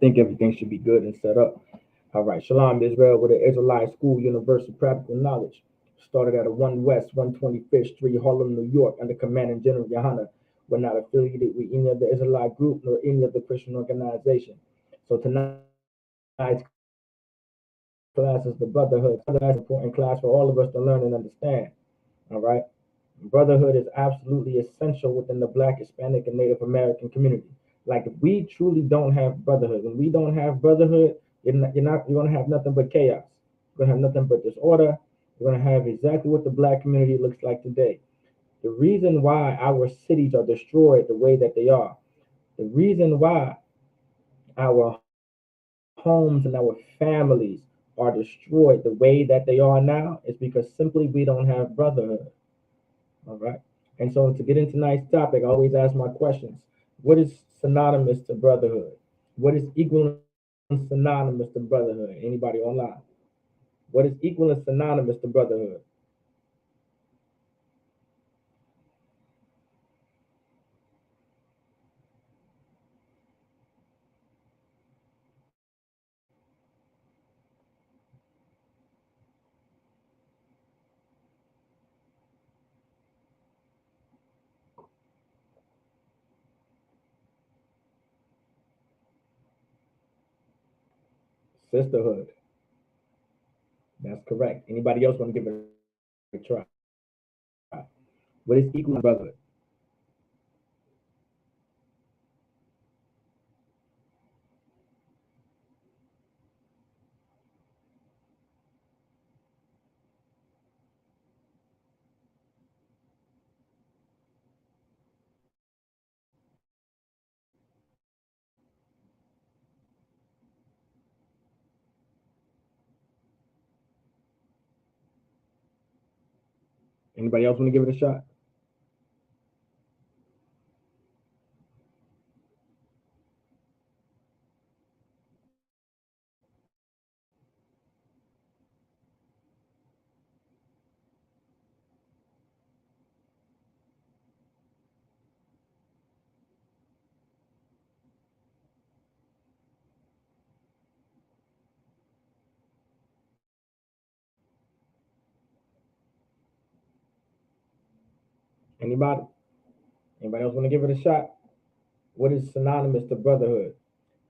think everything should be good and set up. All right, Shalom Israel with the Israelite School Universal Practical Knowledge. Started at a 1 West 125th Street, Harlem, New York, under Commanding General Yohana. We're not affiliated with any of the Israelite group nor any of the Christian organization. So tonight's class is the Brotherhood. That's an important class for all of us to learn and understand. All right. Brotherhood is absolutely essential within the Black, Hispanic, and Native American community. Like if we truly don't have brotherhood, when we don't have brotherhood, you're gonna have nothing but chaos. You're gonna have nothing but disorder. You're gonna have exactly what the Black community looks like today. The reason why our cities are destroyed the way that they are, the reason why our homes and our families are destroyed the way that they are now is because simply we don't have brotherhood. All right. And so to get into tonight's topic, I always ask my questions. What is synonymous to brotherhood? What is equal and synonymous to brotherhood? Anybody online? What is equal and synonymous to brotherhood? Sisterhood. That's correct. Anybody else want to give it a try? What is equal and synonymous to brotherhood? Anybody else want to give it a shot? Anybody? Anybody else want to give it a shot? What is synonymous to brotherhood?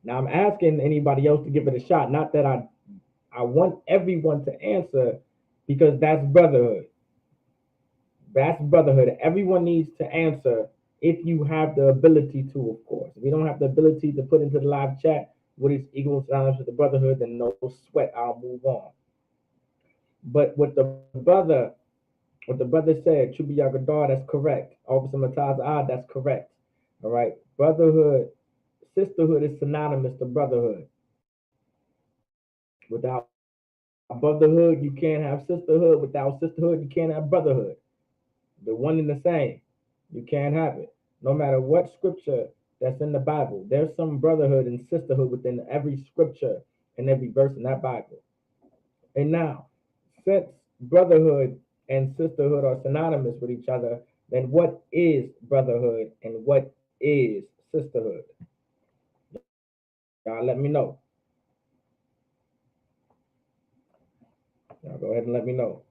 Now I'm asking anybody else to give it a shot. Not that I want everyone to answer because that's brotherhood. That's brotherhood. Everyone needs to answer if you have the ability to, of course. If you don't have the ability to put into the live chat what is equal and synonymous with the brotherhood, then no sweat. I'll move on. But what the brother said, Chubi Yagadar, that's correct. Officer Mataz that's correct. All right. Brotherhood, sisterhood is synonymous to brotherhood. Without brotherhood, you can't have sisterhood. Without sisterhood, you can't have brotherhood. The one and the same. You can't have it. No matter what scripture that's in the Bible, there's some brotherhood and sisterhood within every scripture and every verse in that Bible. And now, since brotherhood and sisterhood are synonymous with each other, then what is brotherhood and what is sisterhood? Y'all let me know. Y'all go ahead and let me know.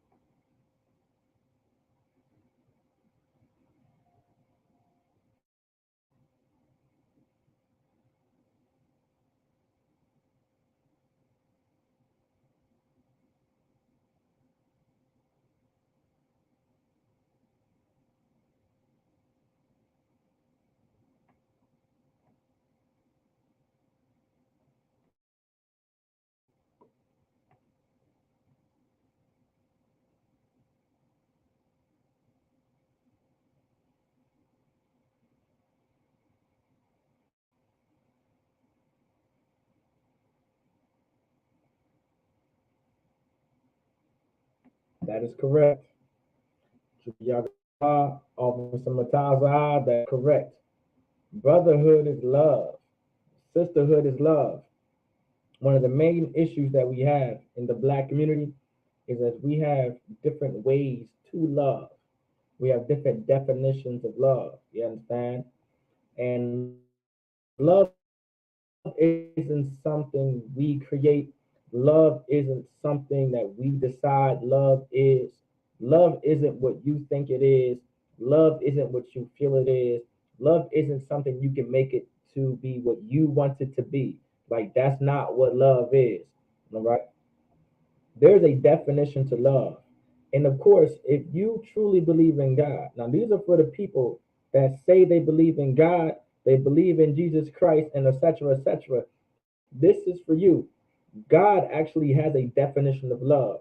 That is correct. Officer Mataza, that's correct. Brotherhood is love. Sisterhood is love. One of the main issues that we have in the Black community is that we have different ways to love. We have different definitions of love. You understand? And love is not isn't something we create. Love isn't something that we decide love is. Love isn't what you think it is. Love isn't what you feel it is. Love isn't something you can make it to be what you want it to be. Like, that's not what love is. All right. There's a definition to love. And of course, if you truly believe in God, now these are for the people that say they believe in God, they believe in Jesus Christ, and etc., etc. This is for you. God actually has a definition of love.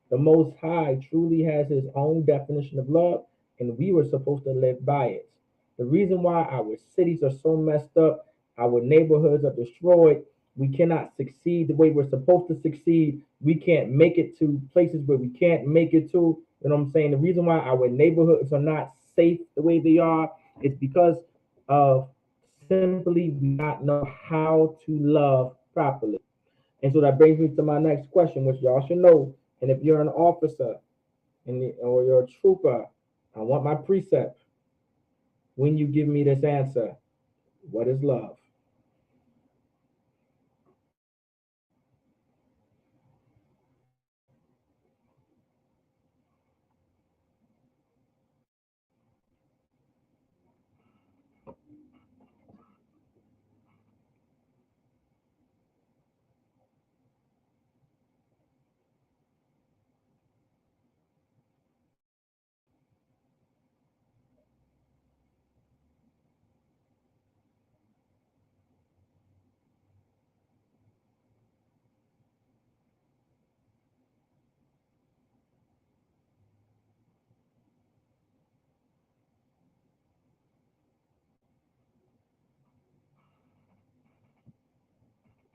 The Most High truly has his own definition of love, and we were supposed to live by it. The reason why our cities are so messed up, our neighborhoods are destroyed, we cannot succeed the way we're supposed to succeed, we can't make it to places where we can't make it to. You know what I'm saying? The reason why our neighborhoods are not safe the way they are is because of simply we not know how to love properly. And so that brings me to my next question, which y'all should know. And if you're an officer or you're a trooper, I want my precept. When you give me this answer, what is love?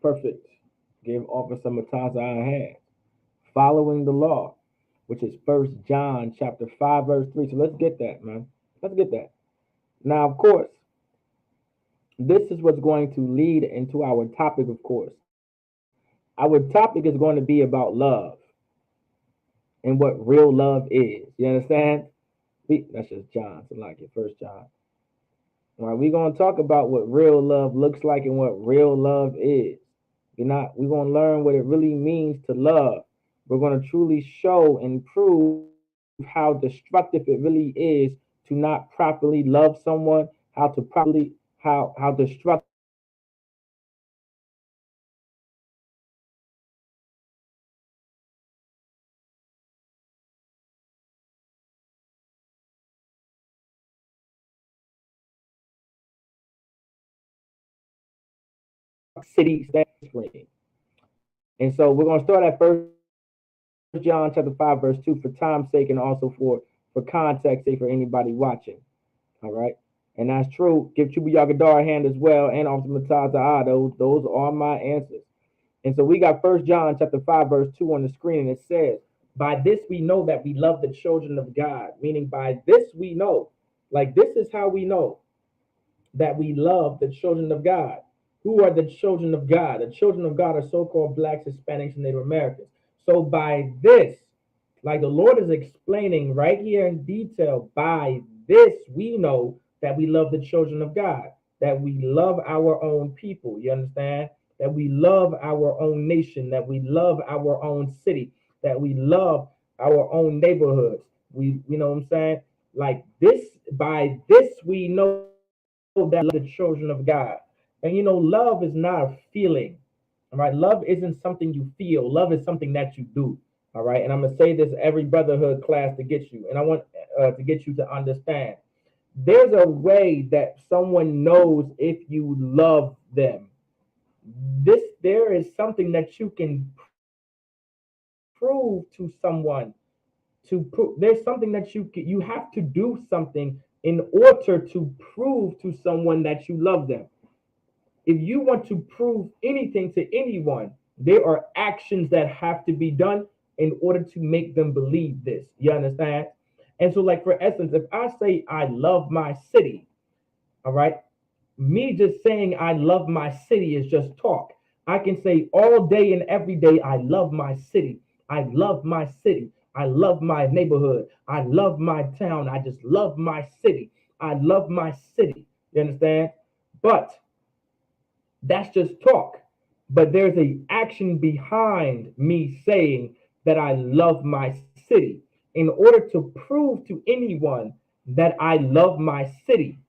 Perfect. Gave Officer Matata a hand. Following the law, which is First John chapter 5, verse 3. So let's get that, man. Let's get that. Now, of course, this is what's going to lead into our topic, of course. Our topic is going to be about love and what real love is. You understand? That's just John, so like it, First John. All right, we're gonna talk about what real love looks like and what real love is. We're gonna learn what it really means to love. We're gonna truly show and prove how destructive it really is to not properly love someone, how to properly how destructive it really is to not properly love someone, how destructive it really is to not properly love our neighbors. All right. Screen. And so we're going to start at First John chapter 5, verse 2 for time's sake and also for context, say for anybody watching. All right. And that's true. Give Chuba Yagadar a hand as well and Officer Mataza those are my answers. And so we got First John chapter 5, verse 2 on the screen, and it says, by this we know that we love the children of God. Meaning by this we know. Like, this is how we know that we love the children of God. Who are the children of God? The children of God are so-called blacks, Hispanics, and Native Americans. So by this, like the Lord is explaining right here in detail, by this we know that we love the children of God, that we love our own people. You understand? That we love our own nation, that we love our own city, that we love our own neighborhoods. You know what I'm saying? Like this, by this we know that we love the children of God. And love is not a feeling. All right, love isn't something you feel. Love is something that you do. All right, and I'm gonna say this every brotherhood class to get you, and I want to get you to understand. There's a way that someone knows if you love them. There is something that you can prove to someone. There's something that you have to do something in order to prove to someone that you love them. If you want to prove anything to anyone, there are actions that have to be done in order to make them believe this. You understand? And so, like, for essence, if I say I love my city, all right, me just saying I love my city is just talk. I can say all day and every day, I love my city. I love my city. I love my neighborhood. I love my town. I just love my city. I love my city. You understand? But That's just talk. But there's a action behind me saying that I love my city. In order to prove to anyone that I love my city,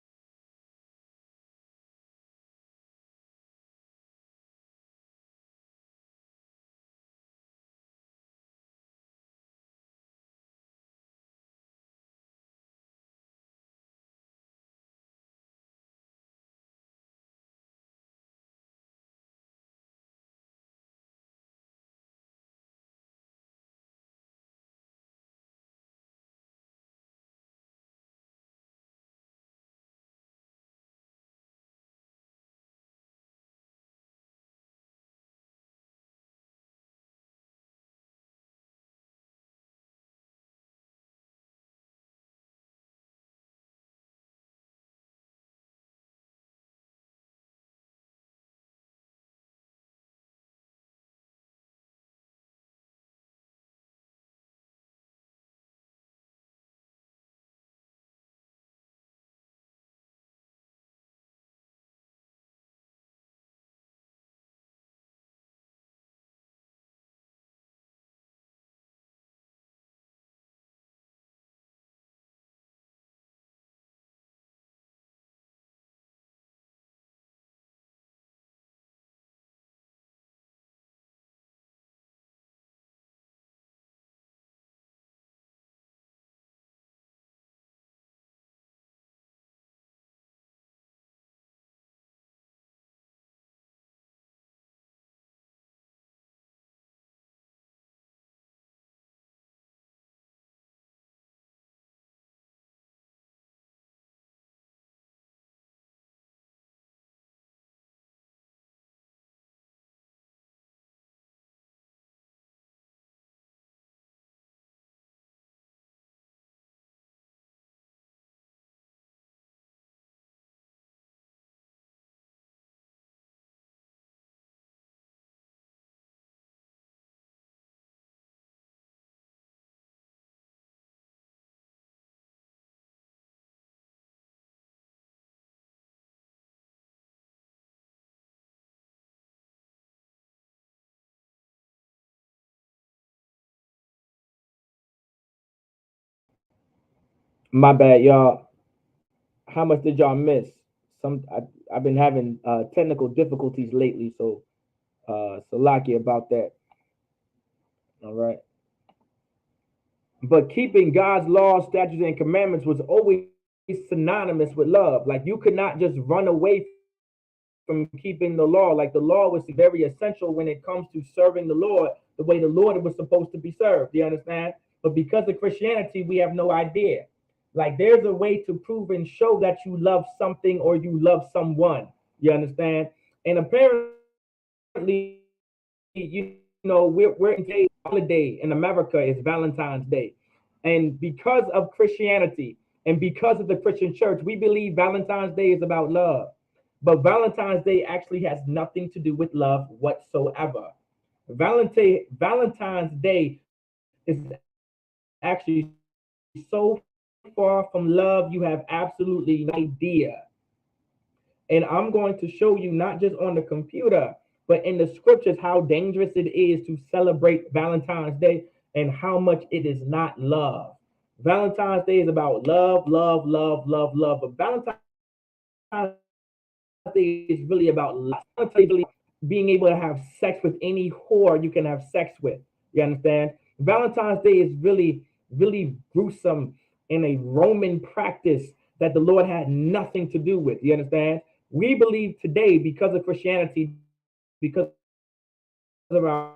I have to have action behind me saying my bad, y'all. How much did y'all miss? I've been having technical difficulties lately, so Salaki about that. All right. But keeping God's laws, statutes, and commandments was always synonymous with love. Like you could not just run away from keeping the law. Like the law was very essential when it comes to serving the Lord the way the Lord was supposed to be served. Do you understand? But because of Christianity, we have no idea. Like there's a way to prove and show that you love something or you love someone. You understand? And apparently, we're engaged holiday in America is Valentine's Day. And because of Christianity and because of the Christian church, we believe Valentine's Day is about love. But Valentine's Day actually has nothing to do with love whatsoever. Valentine's Day is actually so far from love, you have absolutely no idea. And I'm going to show you not just on the computer, but in the scriptures how dangerous it is to celebrate Valentine's Day and how much it is not love. Valentine's Day is about love, love, love, love, love. But Valentine's Day is really about lust. Valentine's Day is really being able to have sex with any whore you can have sex with. You understand? Valentine's Day is really gruesome in a Roman practice that the Lord had nothing to do with. You understand? We believe today, because of Christianity, because of our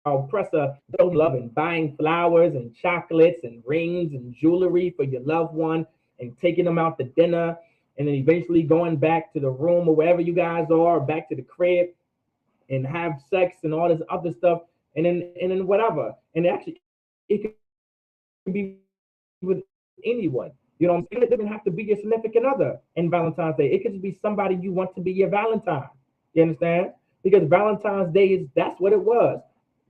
oppressor, love and buying flowers and chocolates and rings and jewelry for your loved one and taking them out to dinner and then eventually going back to the room or wherever you guys are, back to the crib and have sex and all this other stuff and then whatever. And actually it could be with anyone. anyone. You know what I'm saying? It doesn't have to be your significant other in Valentine's Day. It could just be somebody you want to be your Valentine. You understand? Because Valentine's Day is that's what it was.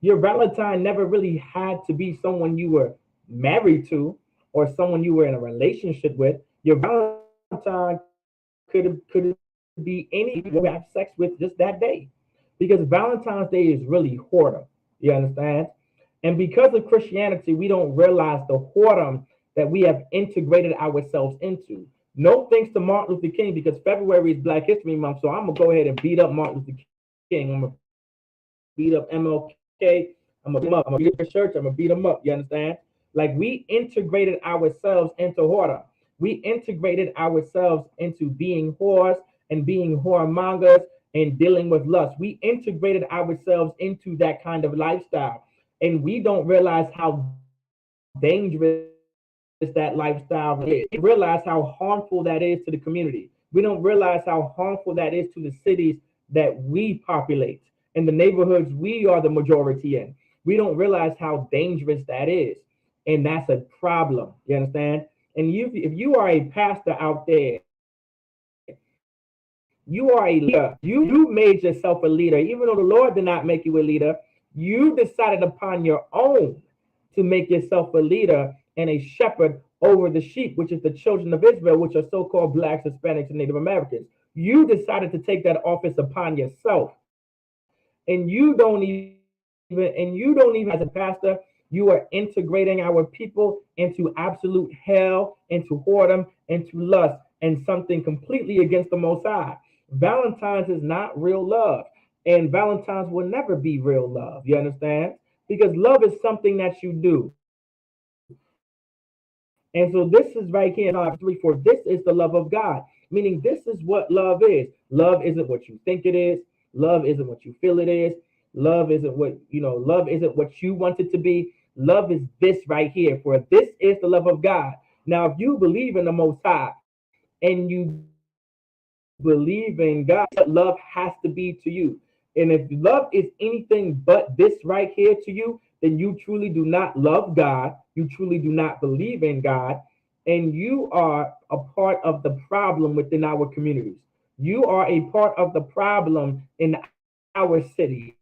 Your Valentine never really had to be someone you were married to or someone you were in a relationship with. Your Valentine could be any you have sex with just that day. Because Valentine's Day is really whoredom. You understand? And because of Christianity, we don't realize the whoredom that we have integrated ourselves into. No thanks to Martin Luther King, because February is Black History Month. So I'm gonna go ahead and beat up Martin Luther King. I'm gonna beat up MLK. I'm gonna beat him up. I'm gonna beat up the church. I'm gonna beat him up. You understand? Like we integrated ourselves into whoredom. We integrated ourselves into being whores and being whoremongers and dealing with lust. We integrated ourselves into that kind of lifestyle. And we don't realize how dangerous that lifestyle is. We realize how harmful that is to the community. We don't realize how harmful that is to the cities that we populate and the neighborhoods we are the majority in. We don't realize how dangerous that is. And that's a problem. You understand? And if you are a pastor out there, you are a leader. You made yourself a leader. Even though the Lord did not make you a leader, you decided upon your own to make yourself a leader and a shepherd over the sheep, which is the children of Israel, which are so-called blacks, Hispanics, and Native Americans. You decided to take that office upon yourself. And you don't even as a pastor, you are integrating our people into absolute hell, into whoredom, into lust, and something completely against the Most High. Valentine's is not real love, and Valentine's will never be real love. You understand? Because love is something that you do. And so this is right here in Malachi 3 4. This is the love of God, meaning this is what love is. Love isn't what you think it is. Love isn't what you feel it is. Love isn't love isn't what you want it to be. Love is this right here. For this is the love of God. Now, if you believe in the Most High and you believe in God, what love has to be to you. And if love is anything but this right here to you, then you truly do not love God. You truly do not believe in God. And you are a part of the problem within our communities. You are a part of the problem in our cities,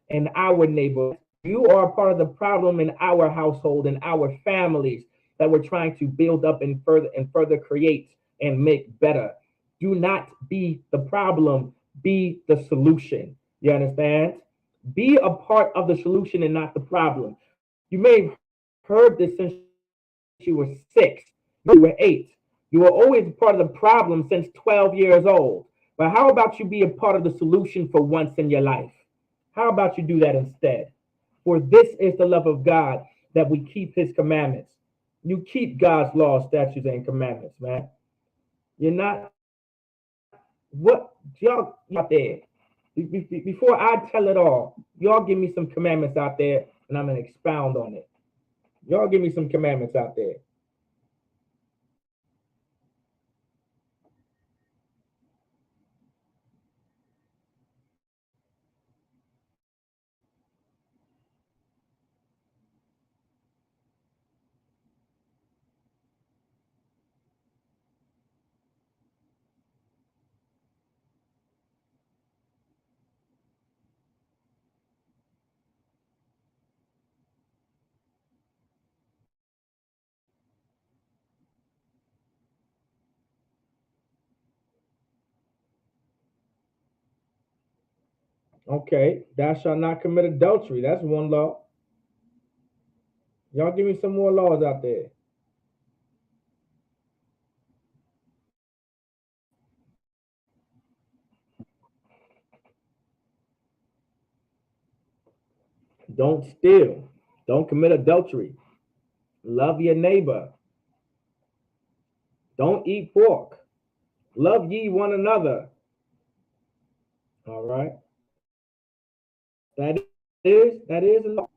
in our neighborhoods. You are a part of the problem in our household and our families that we're trying to build up and further create and make better. Do not be the problem, be the solution. You understand? Be a part of the solution and not the problem. You may have heard this since you were 6, you were 8. You were always part of the problem since 12 years old. But how about you be a part of the solution for once in your life? How about you do that instead? For this is the love of God, that we keep his commandments. You keep God's laws, statutes, and commandments, man. You're not what y'all out there. Before I tell it all, y'all give me some commandments out there, and I'm gonna expound on it. Y'all give me some commandments out there. Okay, thou shalt not commit adultery. That's one law. Y'all give me some more laws out there. Don't steal. Don't commit adultery. Love your neighbor. Don't eat pork. Love ye one another. All right. That is in the law.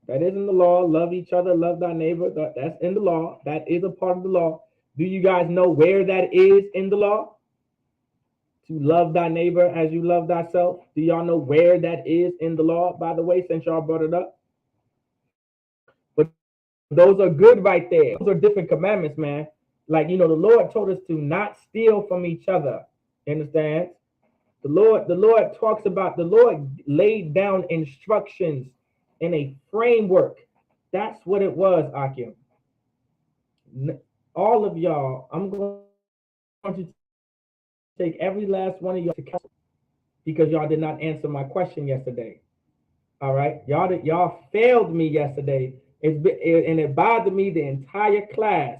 That is in the law. Love each other. Love thy neighbor. That's in the law. That is a part of the law. Do you guys know where that is in the law? To love thy neighbor as you love thyself. Do y'all know where that is in the law, by the way, since y'all brought it up? But do you know those are good right there. Those are different commandments, man. Like, the Lord told us to not steal from each other. You understand? The Lord talks about, the Lord laid down instructions in a framework. That's what it was, Akim. All of y'all, I'm going to take every last one of y'all to counsel because y'all did not answer my question yesterday. All right, y'all failed me yesterday. And it bothered me the entire class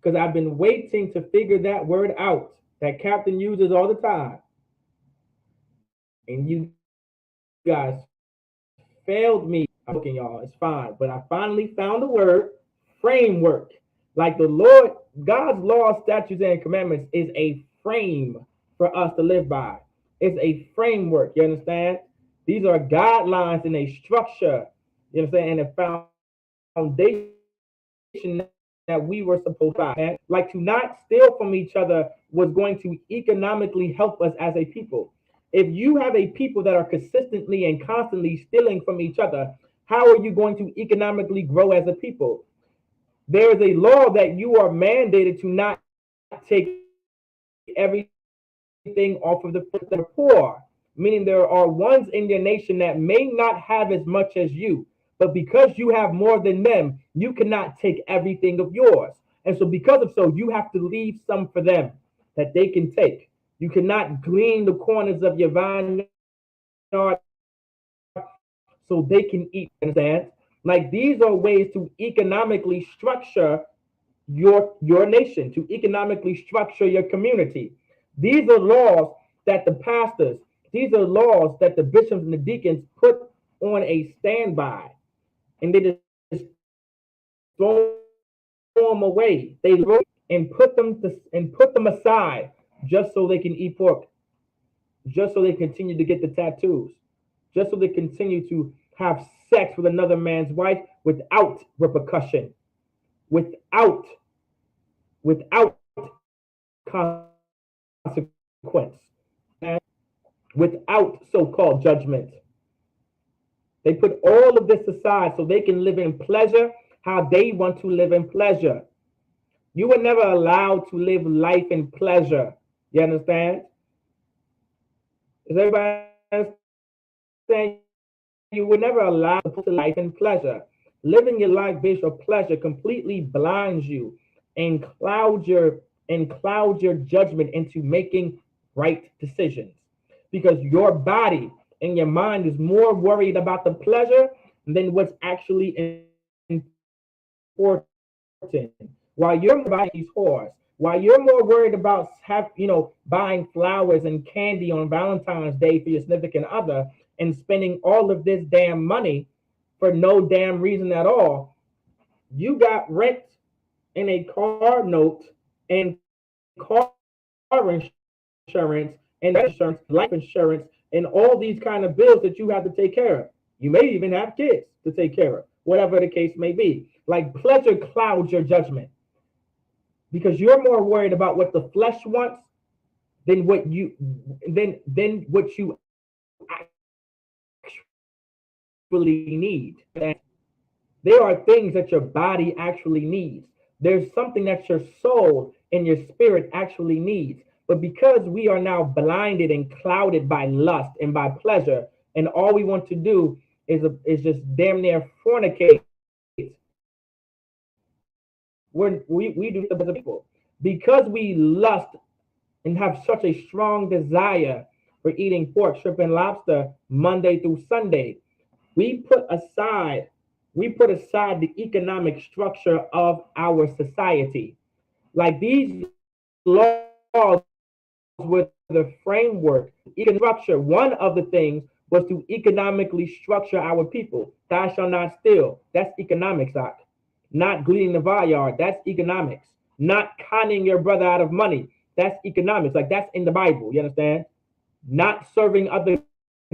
because I've been waiting to figure that word out that Captain uses all the time, and you guys failed me. I'm joking, y'all. It's fine, but I finally found the word framework. Like the Lord, God's law, statutes, and commandments is a frame for us to live by. It's a framework. You understand? These are guidelines and a structure. You understand? And a foundation that we were supposed to have. Like, to not steal from each other was going to economically help us as a people. If you have a people that are consistently and constantly stealing from each other, how are you going to economically grow as a people? There is a law that you are mandated to not take everything off of the poor, meaning there are ones in your nation that may not have as much as you, but because you have more than them, you cannot take everything of yours. And so, because of so, you have to leave some for them that they can take. You cannot glean the corners of your vineyard so they can eat. Understand? Like, these are ways to economically structure your nation, to economically structure your community. These are laws that the pastors, these are laws that the bishops and the deacons put on a standby, and they just throw them away. They throw and put them aside just so they can eat pork, just so they continue to get the tattoos, just so they continue to have sex with another man's wife without repercussion, without without consequence, and without so-called judgment. They put all of this aside so they can live in pleasure how they want to live in pleasure. You were never allowed to live life in pleasure. You understand? Does everybody understand? You were never allowed to live life in pleasure. Living your life based on pleasure completely blinds you and clouds your judgment into making right decisions, because your body and your mind is more worried about the pleasure than what's actually important. While you're buying these whores, while you're more worried about buying flowers and candy on Valentine's Day for your significant other and spending all of this damn money for no damn reason at all, you got rent and a car note and car insurance and insurance, life insurance, and all these kind of bills that you have to take care of. You may even have kids to take care of, whatever the case may be. Like, pleasure clouds your judgment because you're more worried about what the flesh wants than what you actually need. And there are things that your body actually needs. There's something that your soul and your spirit actually needs. But because we are now blinded and clouded by lust and by pleasure, and all we want to do is just damn near fornicate, we do the people. Because we lust and have such a strong desire for eating pork, shrimp, and lobster Monday through Sunday, we put aside the economic structure of our society. Like, these laws were the framework, structure. One of the things was to economically structure our people. Thou shalt not steal. That's economics, Doc. Not gleaning the vineyard. That's economics. Not conning your brother out of money. That's economics. Like, that's in the Bible. You understand? Not serving other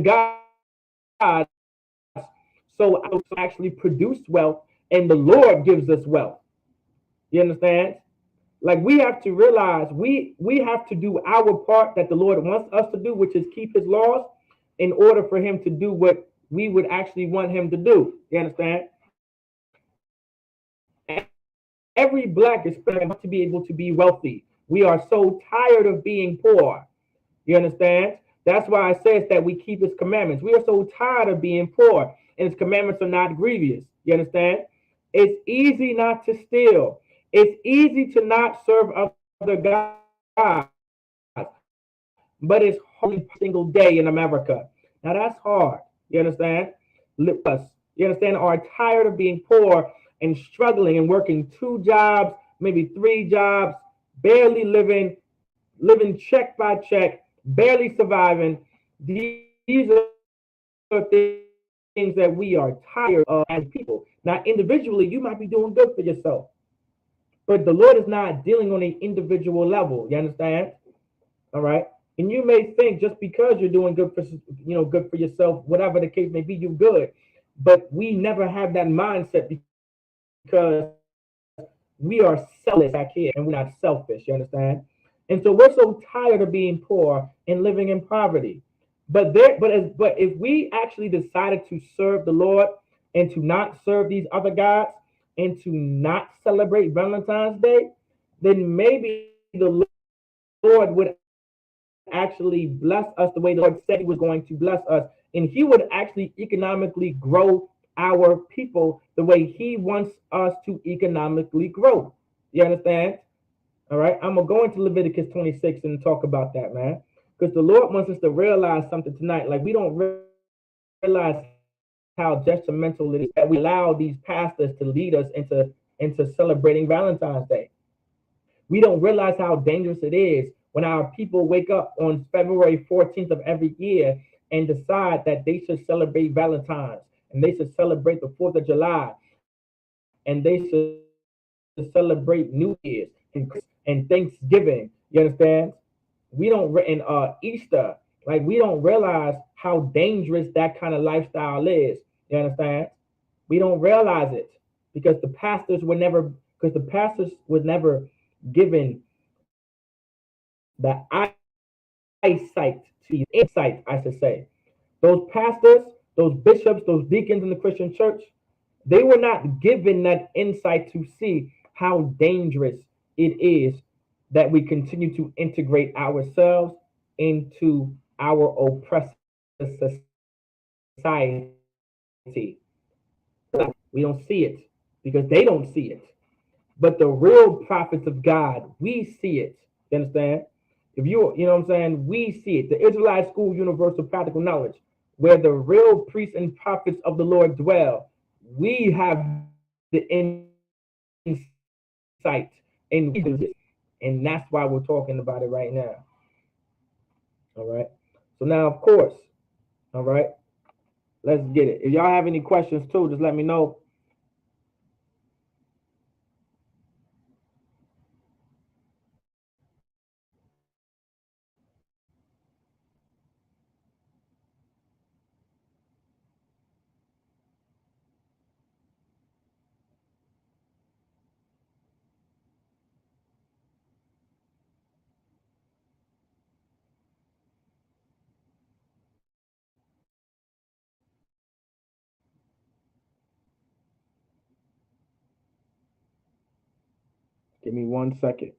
gods so actually produce wealth, and the Lord gives us wealth. You understand? Like, we have to realize we have to do our part that the Lord wants us to do, which is keep his laws, in order for him to do what we would actually want him to do. You understand? Every black Hispanic wants to be able to be wealthy. We are so tired of being poor. You understand? That's why it says that we keep his commandments. We are so tired of being poor, and his commandments are not grievous. You understand? It's easy not to steal. It's easy to not serve other gods, but it's hard every single day in America. Now that's hard. You understand? Us, you understand, are tired of being poor and struggling and working two jobs, maybe three jobs, barely living check by check, barely surviving. These are things that we are tired of as people. Now, individually, you might be doing good for yourself, but the Lord is not dealing on an individual level. You understand? All right. And you may think just because you're doing good for good for yourself, whatever the case may be, you're good. But we never have that mindset because we are selfless back here and we're not selfish. You understand? And so we're so tired of being poor and living in poverty. But if we actually decided to serve the Lord and to not serve these other gods and to not celebrate Valentine's Day, then maybe the Lord would actually bless us the way the Lord said He was going to bless us, and He would actually economically grow our people the way He wants us to economically grow. You understand? All right, I'm gonna go into Leviticus 26 and talk about that, man, because the Lord wants us to realize something tonight. Like, we don't realize how detrimental it is that we allow these pastors to lead us into celebrating Valentine's Day. We don't realize how dangerous it is when our people wake up on February 14th of every year and decide that they should celebrate Valentine's and they should celebrate the 4th of July and they should celebrate New Year's and Thanksgiving. You understand? And Easter. Like, we don't realize how dangerous that kind of lifestyle is. You understand? We don't realize it because the pastors were never given the eyesight to insight, I should say. Those pastors, those bishops, those deacons in the Christian church, they were not given that insight to see how dangerous it is that we continue to integrate ourselves into our oppressive society. We don't see it because they don't see it. But the real prophets of God, we see it. You understand? If you know what I'm saying, we see it. The Israelite School Universal Practical Knowledge, where the real priests and prophets of the Lord dwell, we have the insight and we see this. And that's why we're talking about it right now. All right. So now, of course, all right, let's get it. If y'all have any questions too, just let me know. Give me 1 second.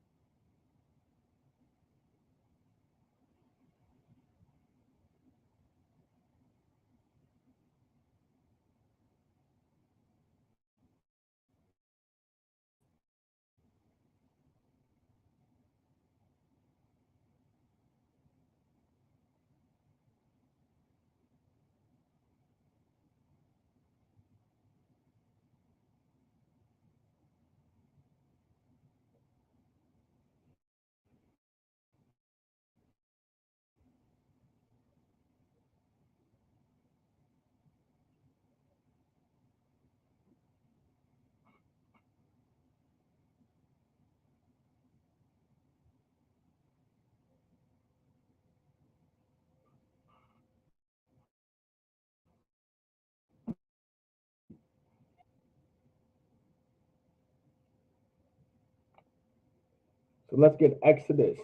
So let's get Exodus.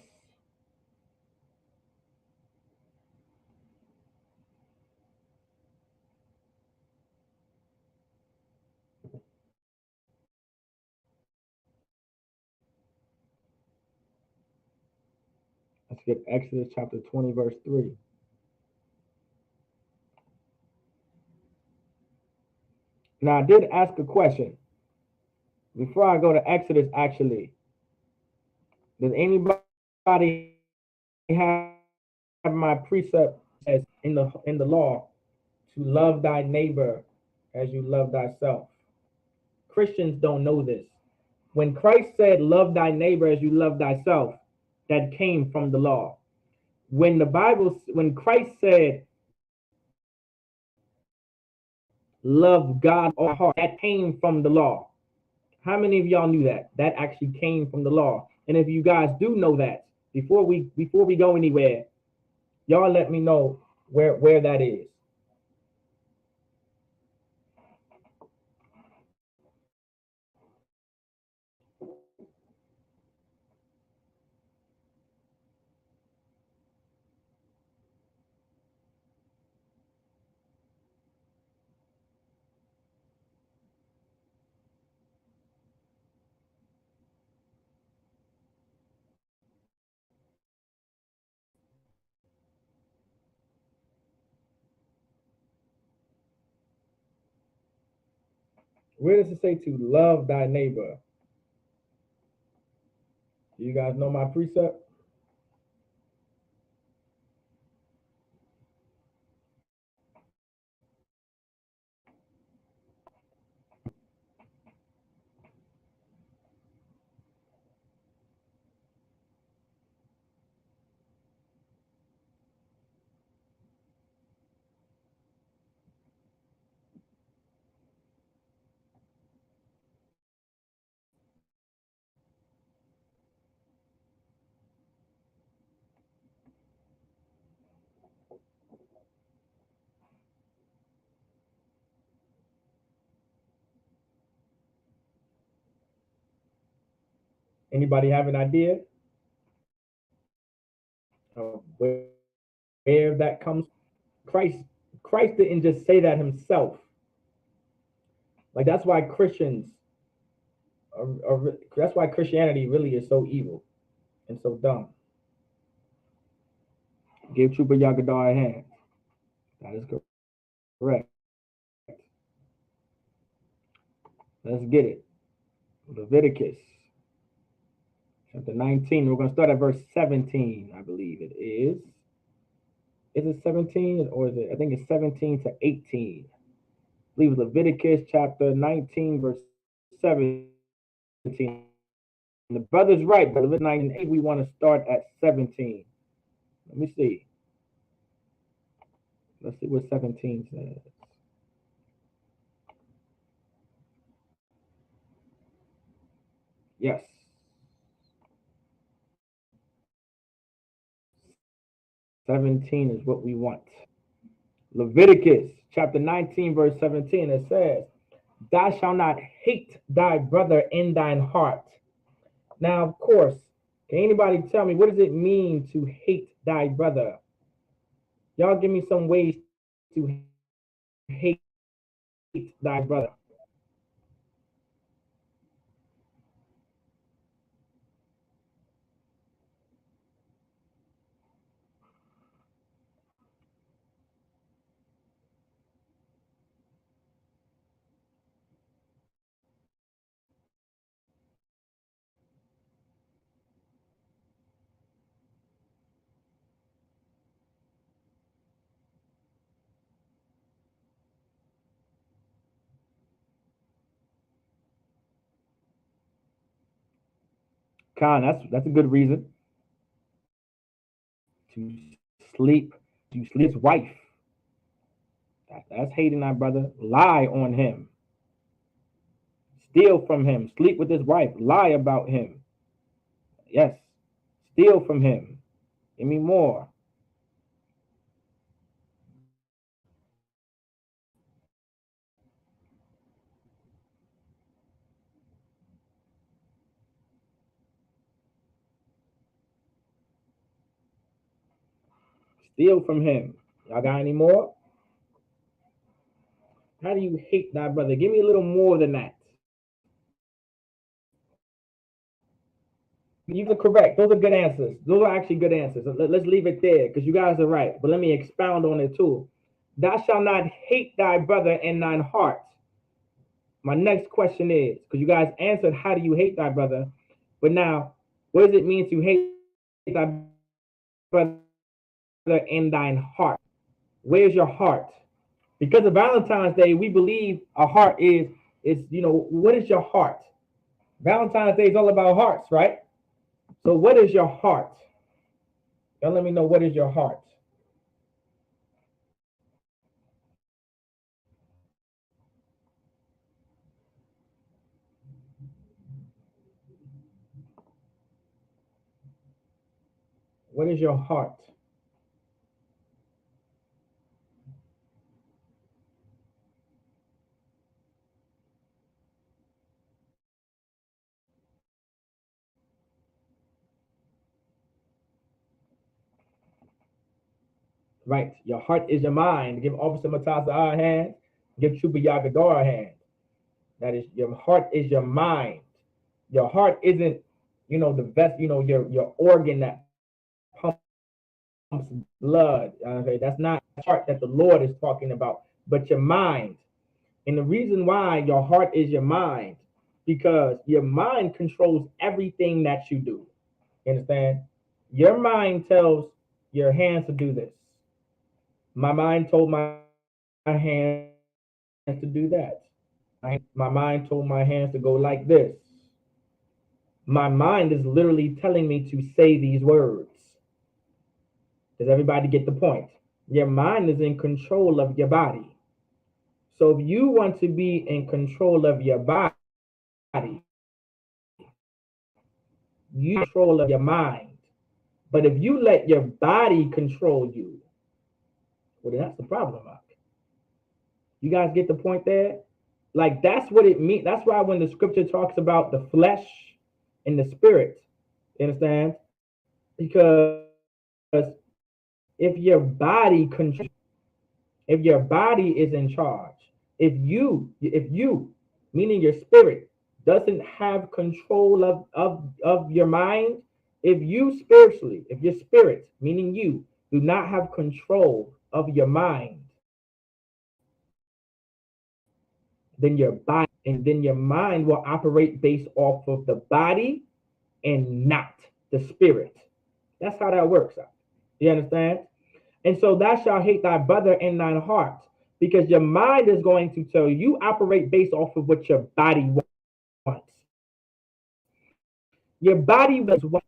Let's get Exodus chapter 20, verse 3. Now, I did ask a question before I go to Exodus, actually. Does anybody have my precept says in the law to love thy neighbor as you love thyself? Christians don't know this. When Christ said, love thy neighbor as you love thyself, that came from the law. When Christ said, love God or heart, that came from the law. How many of y'all knew that? That actually came from the law. And if you guys do know that, before we go anywhere, y'all let me know where that is. Where does it say to love thy neighbor? Do you guys know my precept? Anybody have an idea of where that comes? Christ Christ didn't just say that himself. Like that's why Christianity really is so evil and so dumb. Give Trooper Yagadar a hand. That is correct. Let's get it. Leviticus chapter 19. We're going to start at verse 17, I believe it is. Is it 17 or is it? I think it's 17 to 18. I believe Leviticus chapter 19, verse 17. The brother's right, but Leviticus 19, we want to start at 17. Let me see. Let's see what 17 says. Yes. 17 is what we want. Leviticus chapter 19, verse 17, it says, thou shalt not hate thy brother in thine heart. Now, of course, can anybody tell me what does it mean to hate thy brother? Y'all give me some ways to hate thy brother. Con, that's a good reason to sleep. To sleep his wife. That's hating thy brother. Lie on him. Steal from him. Sleep with his wife. Lie about him. Yes. Steal from him. Give me more. Steal from him. Y'all got any more? How do you hate thy brother? Give me a little more than that. You are correct. Those are good answers. Those are actually good answers. Let's leave it there because you guys are right. But let me expound on it too. Thou shalt not hate thy brother in thine heart. My next question is, because you guys answered, how do you hate thy brother? But now, what does it mean to hate thy brother in thine heart? Where's your heart? Because of Valentine's Day, we believe a heart is what is your heart? Valentine's Day is all about hearts, right? So what is your heart? Y'all let me know, what is your heart? What is your heart? Right. Your heart is your mind. Give Officer Matasa our hand. Give Trooper Yagador a hand. That is, your heart is your mind. Your heart isn't, the best, your organ that pumps blood. Okay, that's not the heart that the Lord is talking about, but your mind. And the reason why your heart is your mind, because your mind controls everything that you do. You understand? Your mind tells your hands to do this. My mind told my hands to do that. My mind told my hands to go like this. My mind is literally telling me to say these words. Does everybody get the point? Your mind is in control of your body. So if you want to be in control of your body, you control of your mind. But if you let your body control you, well, that's the problem, Mark. You guys get the point there? Like, that's what it means. That's why when the scripture talks about the flesh and the spirit, you understand? Because if your body controls, if your body is in charge, if you, meaning your spirit, doesn't have control of your mind, if you spiritually, if your spirit, meaning you, do not have control of your mind, then your body and then your mind will operate based off of the body and not the spirit. That's how that works. You understand? And so thou shalt hate thy brother in thine heart, because your mind is going to tell you operate based off of what your body wants. Your body was what,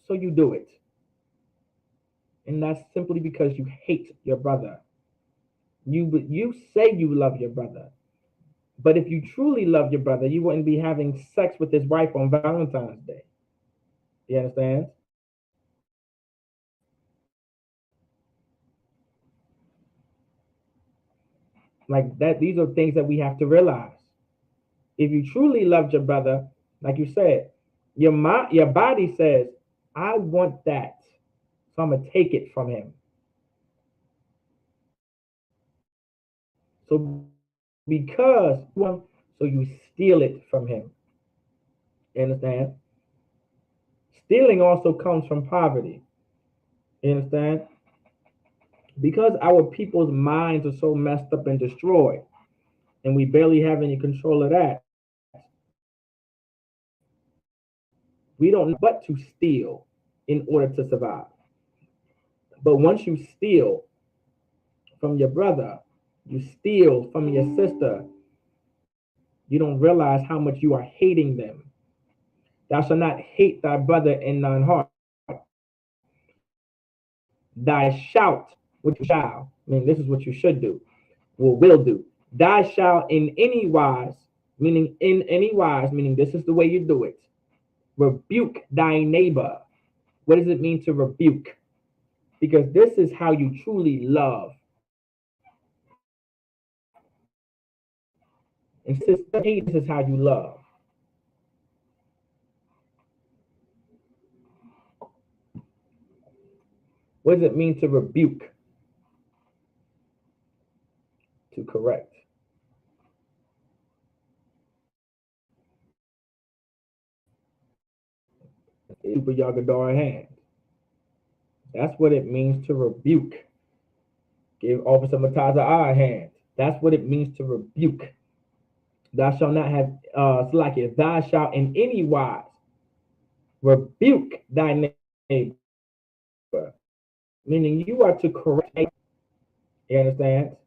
so you do it. And that's simply because you hate your brother. You say you love your brother, but if you truly love your brother, you wouldn't be having sex with his wife on Valentine's Day. You understand? Like that, these are things that we have to realize. If you truly loved your brother, like you said, your body says, I want that. So I'm gonna take it from him. So because so you steal it from him. You understand? Stealing also comes from poverty. You understand? Because our people's minds are so messed up and destroyed, and we barely have any control of that, we don't know but to steal in order to survive. But once you steal from your brother, you steal from your sister, you don't realize how much you are hating them. Thou shalt not hate thy brother in thine heart. Thy shalt, which you shall, I mean, this is what you should do, or will do. Thou shalt in any wise, meaning this is the way you do it. Rebuke thy neighbor. What does it mean to rebuke? Because this is how you truly love. And this is how you love. What does it mean to rebuke? To correct. Super Yagadar hand. That's what it means to rebuke. Give Officer Mataza our hand. That's what it means to rebuke. Thou shalt not have Salakia, thou shalt in any wise rebuke thy neighbor. Meaning you are to correct. You understand?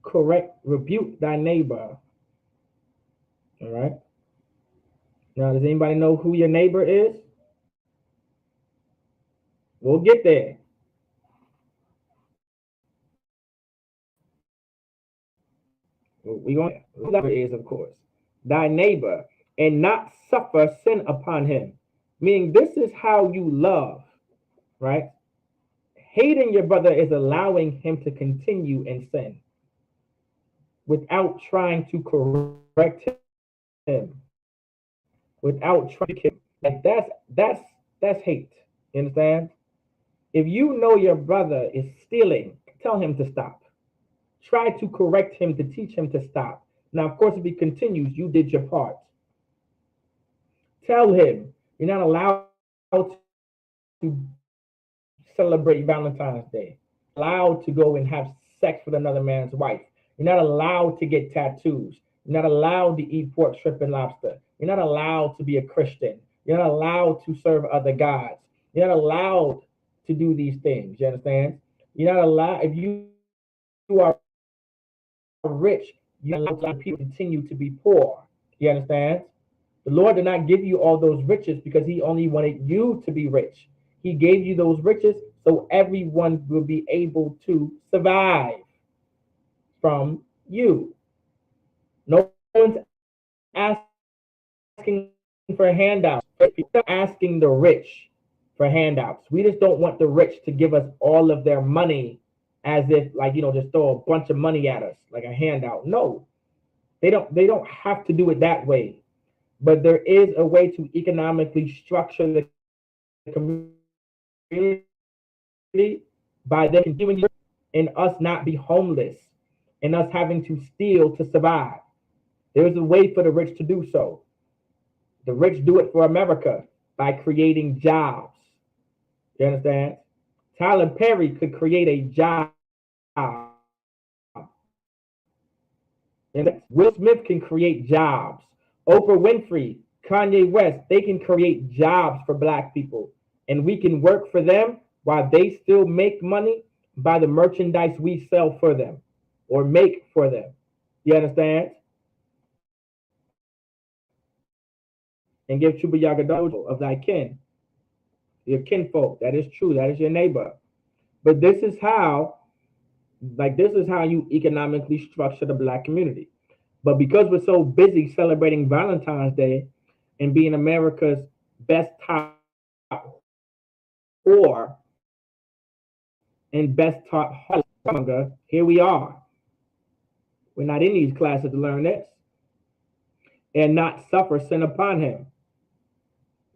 Correct, rebuke thy neighbor. All right. Now, does anybody know who your neighbor is? We'll get there. We going who that is, of course, thy neighbor, and not suffer sin upon him. Meaning, this is how you love, right? Hating your brother is allowing him to continue in sin without trying to correct him, without trying to. Like that's hate. You understand? If you know your brother is stealing, tell him to stop. Try to correct him to teach him to stop. Now, of course, if he continues, you did your part. Tell him you're not allowed to celebrate Valentine's Day, allowed to go and have sex with another man's wife. You're not allowed to get tattoos. You're not allowed to eat pork, shrimp, and lobster. You're not allowed to be a Christian. You're not allowed to serve other gods. You're not allowed to do these things. You understand? You're not allowed, if you are rich, you're not allowed people to continue to be poor. You understand? The Lord did not give you all those riches because he only wanted you to be rich. He gave you those riches so everyone will be able to survive from you. No one's asking for handouts. People are asking the rich for handouts. We just don't want the rich to give us all of their money as if, like, just throw a bunch of money at us like a handout. No, they don't have to do it that way. But there is a way to economically structure the community by them continuing and us not be homeless and us having to steal to survive. There's a way for the rich to do so. The rich do it for America by creating jobs. You understand? Tyler Perry could create a job. And Will Smith can create jobs. Oprah Winfrey, Kanye West, they can create jobs for black people. And we can work for them while they still make money by the merchandise we sell for them or make for them. You understand? And give Chuba Yagadojo of thy kin, your kinfolk. That is true. That is your neighbor. But this is how you economically structure the black community. But because we're so busy celebrating Valentine's Day and being America's best taught whore and best taught hunger, here we are. We're not in these classes to learn this. And not suffer sin upon him.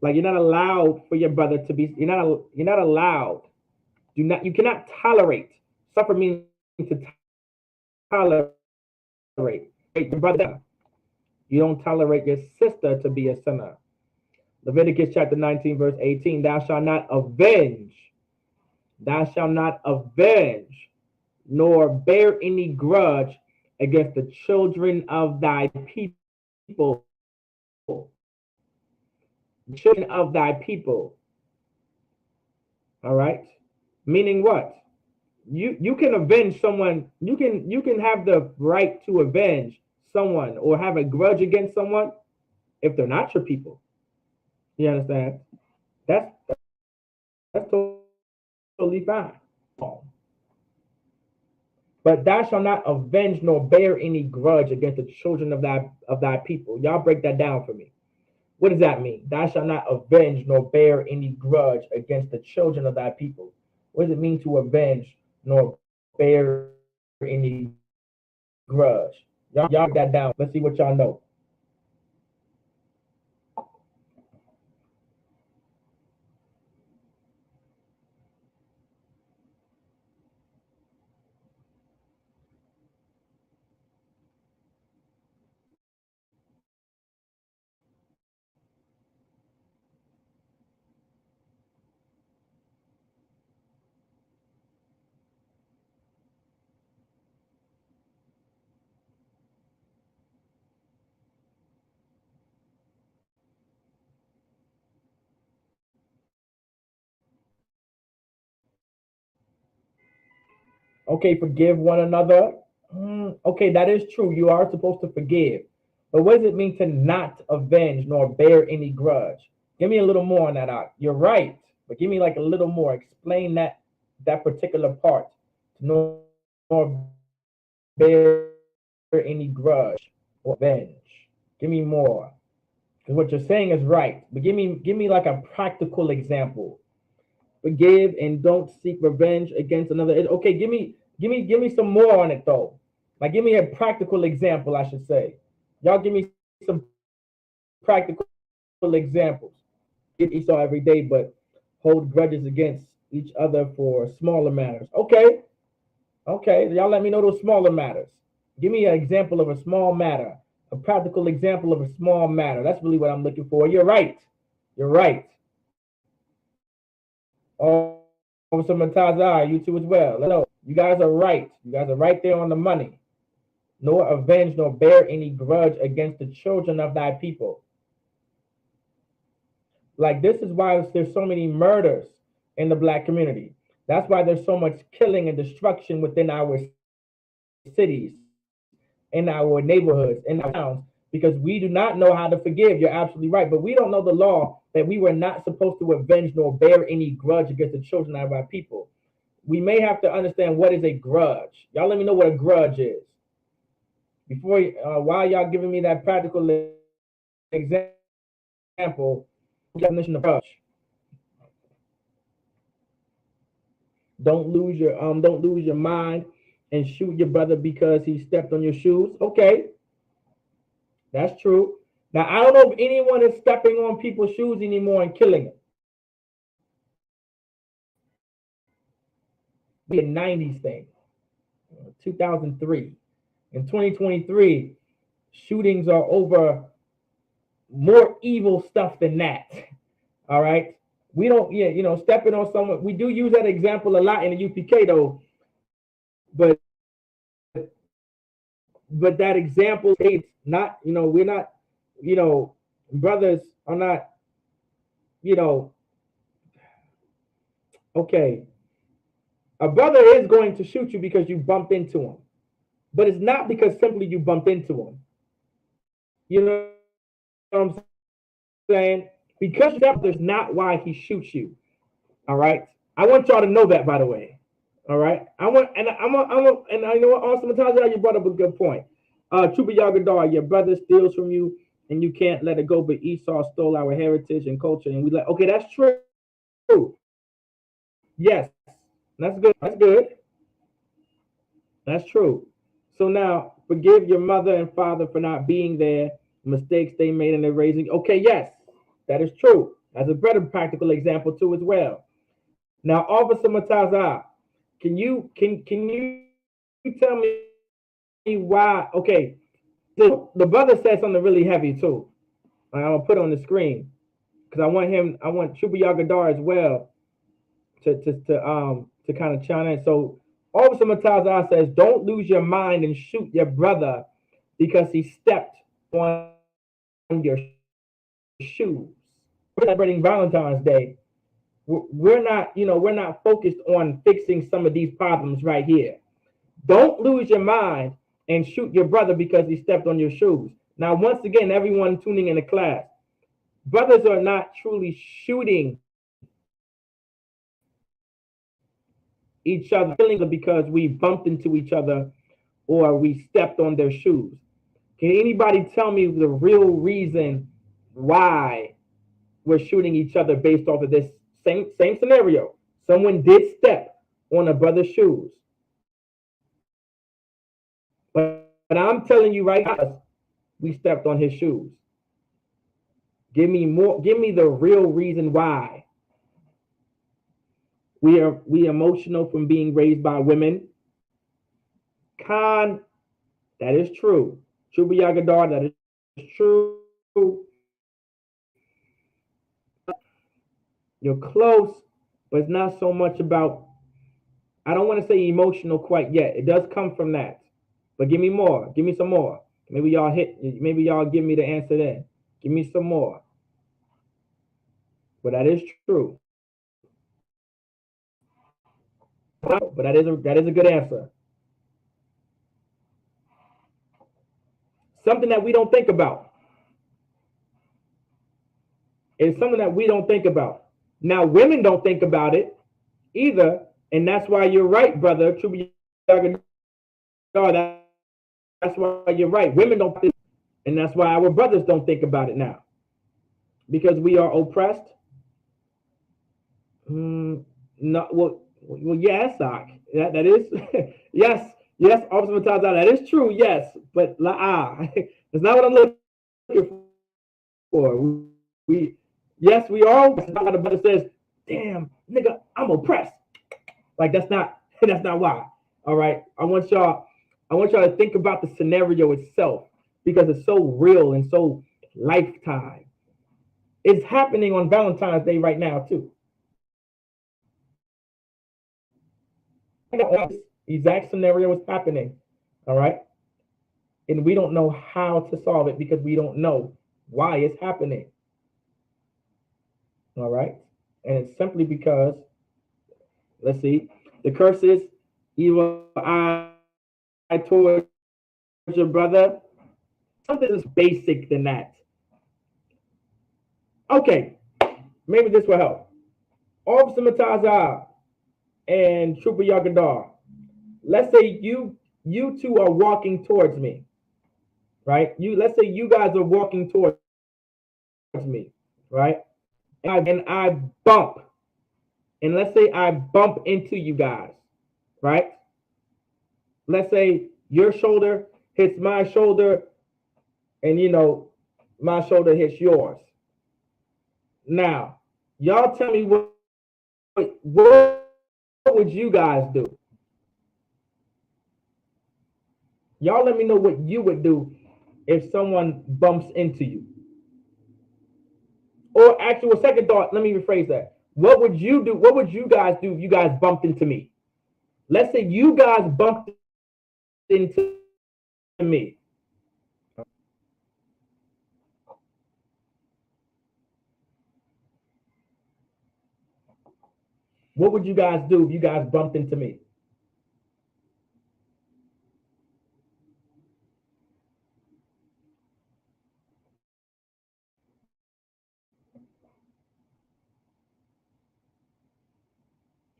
Like, you're not allowed for your brother to be, you're not allowed. You cannot tolerate. Suffer means to tolerate. Your brother. You don't tolerate your sister to be a sinner. Leviticus chapter 19, verse 18, thou shalt not avenge, nor bear any grudge against the children of thy people. The children of thy people. All right? Meaning what? You can avenge someone, you can have the right to avenge someone or have a grudge against someone if they're not your people. You understand? That's that's totally fine. But thou shalt not avenge nor bear any grudge against the children of thy people. Y'all break that down for me. What does that mean? Thou shalt not avenge nor bear any grudge against the children of thy people. What does it mean to avenge nor bear any grudge? Y'all break that down. Let's see what y'all know. Okay, forgive one another. Okay, that is true. You are supposed to forgive. But what does it mean to not avenge nor bear any grudge? Give me a little more on that out. You're right, but give me like a little more. Explain that particular part. Nor bear any grudge or avenge. Give me more. Because what you're saying is right. But give me like a practical example. Forgive and don't seek revenge against another. Okay, give me some more on it though. Like give me a practical example, I should say. Y'all give me some practical examples. Give Esau every day, but hold grudges against each other for smaller matters. Okay, okay. Y'all let me know those smaller matters. Give me an example of a small matter, a practical example of a small matter. That's really what I'm looking for. You're right. You're right. Oh, some Taza, you too as well. Let me know. You guys are right. You guys are right there on the money. Nor avenge nor bear any grudge against the children of thy people. Like this is why there's so many murders in the black community. That's why there's so much killing and destruction within our cities, in our neighborhoods, in our towns, because we do not know how to forgive. You're absolutely right. But we don't know the law that we were not supposed to avenge nor bear any grudge against the children of our people. We may have to understand what is a grudge. Y'all let me know what a grudge is. Before, while y'all giving me that practical example, definition of grudge. Don't lose your mind and shoot your brother because he stepped on your shoes. Okay, that's true. Now I don't know if anyone is stepping on people's shoes anymore and killing them. Be a 90s thing, 2003. In 2023, shootings are over more evil stuff than that. All right. We don't, yeah, stepping on someone. We do use that example a lot in the UPK though, but that example is not, we're not, you know, brothers are not, you know, okay. A brother is going to shoot you because you bumped into him, but it's not because simply you bumped into him. You know what I'm saying? Because that is not why he shoots you. All right. I want y'all to know that, by the way. All right. And I know what, awesome Taza, you brought up a good point. Chuba Yagadar, your brother steals from you and you can't let it go, but Esau stole our heritage and culture, and we let. Okay, that's true. Yes, that's good. That's good. That's true. So now, forgive your mother and father for not being there, mistakes they made in their raising. Okay, yes, that is true. That's a better practical example too as well. Now, Officer Mataza, can you tell me why? Okay, the brother said something really heavy too. I'm gonna put it on the screen because I want Chuba Yagadar as well to kind of chime in. So Officer Mataza says, "Don't lose your mind and shoot your brother because he stepped on your shoes." We're celebrating Valentine's Day. We're not focused on fixing some of these problems right here. Don't lose your mind and shoot your brother because he stepped on your shoes. Now, once again, everyone tuning in the class, brothers are not truly shooting each other because we bumped into each other or we stepped on their shoes. Can anybody tell me the real reason why we're shooting each other based off of this same scenario? Someone did step on a brother's shoes, but I'm telling you right now, we stepped on his shoes. Give me more. Give me the real reason why we emotional from being raised by women. Khan, that is true. Chuba Yagadar, that is true. You're close, but it's not so much about. I don't want to say emotional quite yet. It does come from that, but give me more. Give me some more. Maybe y'all hit. Maybe y'all give me the answer then. Give me some more. But that is true. But that is a good answer. Something that we don't think about. It's something that we don't think about. Now, women don't think about it either, and that's why you're right, brother. That's why you're right. Women don't, and that's why our brothers don't think about it now, because we are oppressed. No, well, yes, Doc. That is, yes. Officer Mataza, that is true. Yes, but that's not what I'm looking for. We yes, we all. The brother says, "Damn, nigga, I'm oppressed." Like that's not that's not why. All right, I want y'all to think about the scenario itself because it's so real and so lifetime. It's happening on Valentine's Day right now too. Exact scenario is happening. All right, and we don't know how to solve it because we don't know why it's happening. All right, and it's simply because, let's see, the curse is evil eye towards your brother. Something is basic than that. Okay, maybe this will help. Officer Mataza and Trooper Yagadar. Let's say you two are walking towards me, right? Let's say you guys are walking towards me, right? And I bump, and let's say I bump into you guys, right? Let's say your shoulder hits my shoulder, and my shoulder hits yours. Now, y'all tell me what would you guys do? Y'all let me know what you would do if someone bumps into you. Or actually, a second thought, let me rephrase that. What would you do? What would you guys do if you guys bumped into me? Let's say you guys bumped into me. What would you guys do if you guys bumped into me?